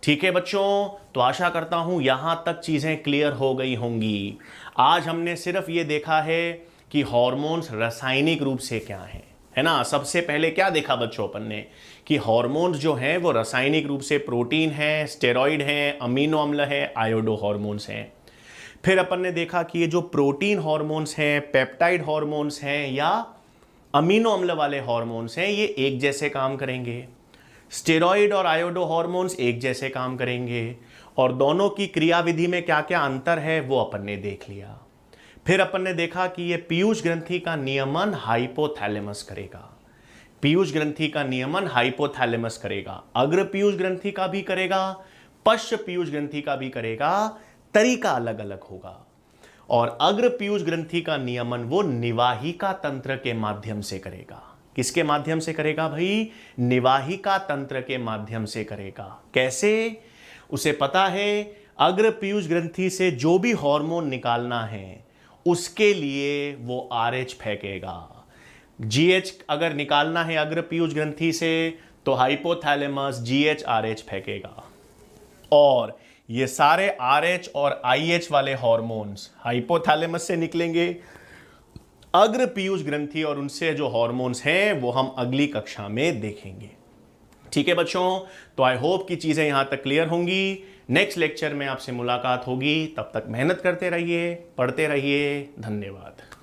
ठीक है बच्चों, तो आशा करता हूं यहां तक चीजें क्लियर हो गई होंगी। आज हमने सिर्फ ये देखा है कि हार्मोन्स रासायनिक रूप से क्या हैं, है ना। सबसे पहले क्या देखा बच्चों अपन ने कि हार्मोन्स जो हैं वो रासायनिक रूप से प्रोटीन है, स्टेरॉइड है, अमीनो अम्ल है, आयोडो हार्मोन्स हैं। फिर अपन ने देखा कि ये जो प्रोटीन हार्मोन्स हैं, पेप्टाइड हार्मोन्स हैं या अमीनो अम्ल वाले हार्मोन्स हैं, ये एक जैसे काम करेंगे। स्टेरॉइड और आयोडो हार्मोन्स एक जैसे काम करेंगे, और दोनों की क्रियाविधि में क्या क्या अंतर है वो अपन ने देख लिया। फिर अपन ने देखा कि ये पीयूष ग्रंथि का नियमन हाइपोथैलेमस करेगा, पीयूष ग्रंथि का नियमन हाइपोथैलेमस करेगा, अग्र पीयूष ग्रंथि का भी करेगा, पश्च पीयूष ग्रंथि का भी करेगा, तरीका अलग अलग होगा। और अग्र पीयूष ग्रंथि का नियमन वो निवाहिका तंत्र के माध्यम से करेगा। किसके माध्यम से करेगा भाई? निवाहिका तंत्र के माध्यम से करेगा। कैसे? उसे पता है अग्र पीयूष ग्रंथि से जो भी हार्मोन निकालना है उसके लिए वो RH फेंकेगा। GH अगर निकालना है अग्र पीयूष ग्रंथि से तो हाइपोथैलेमस GHRH फेंकेगा। और ये सारे RH और IH वाले हार्मोन्स हाइपोथैलेमस से निकलेंगे, अग्र पीयूष ग्रंथि और उनसे जो हार्मोन्स हैं वो हम अगली कक्षा में देखेंगे। ठीक है बच्चों, तो आई होप कि चीजें यहां तक क्लियर होंगी। नेक्स्ट लेक्चर में आपसे मुलाकात होगी, तब तक मेहनत करते रहिए, पढ़ते रहिए। धन्यवाद।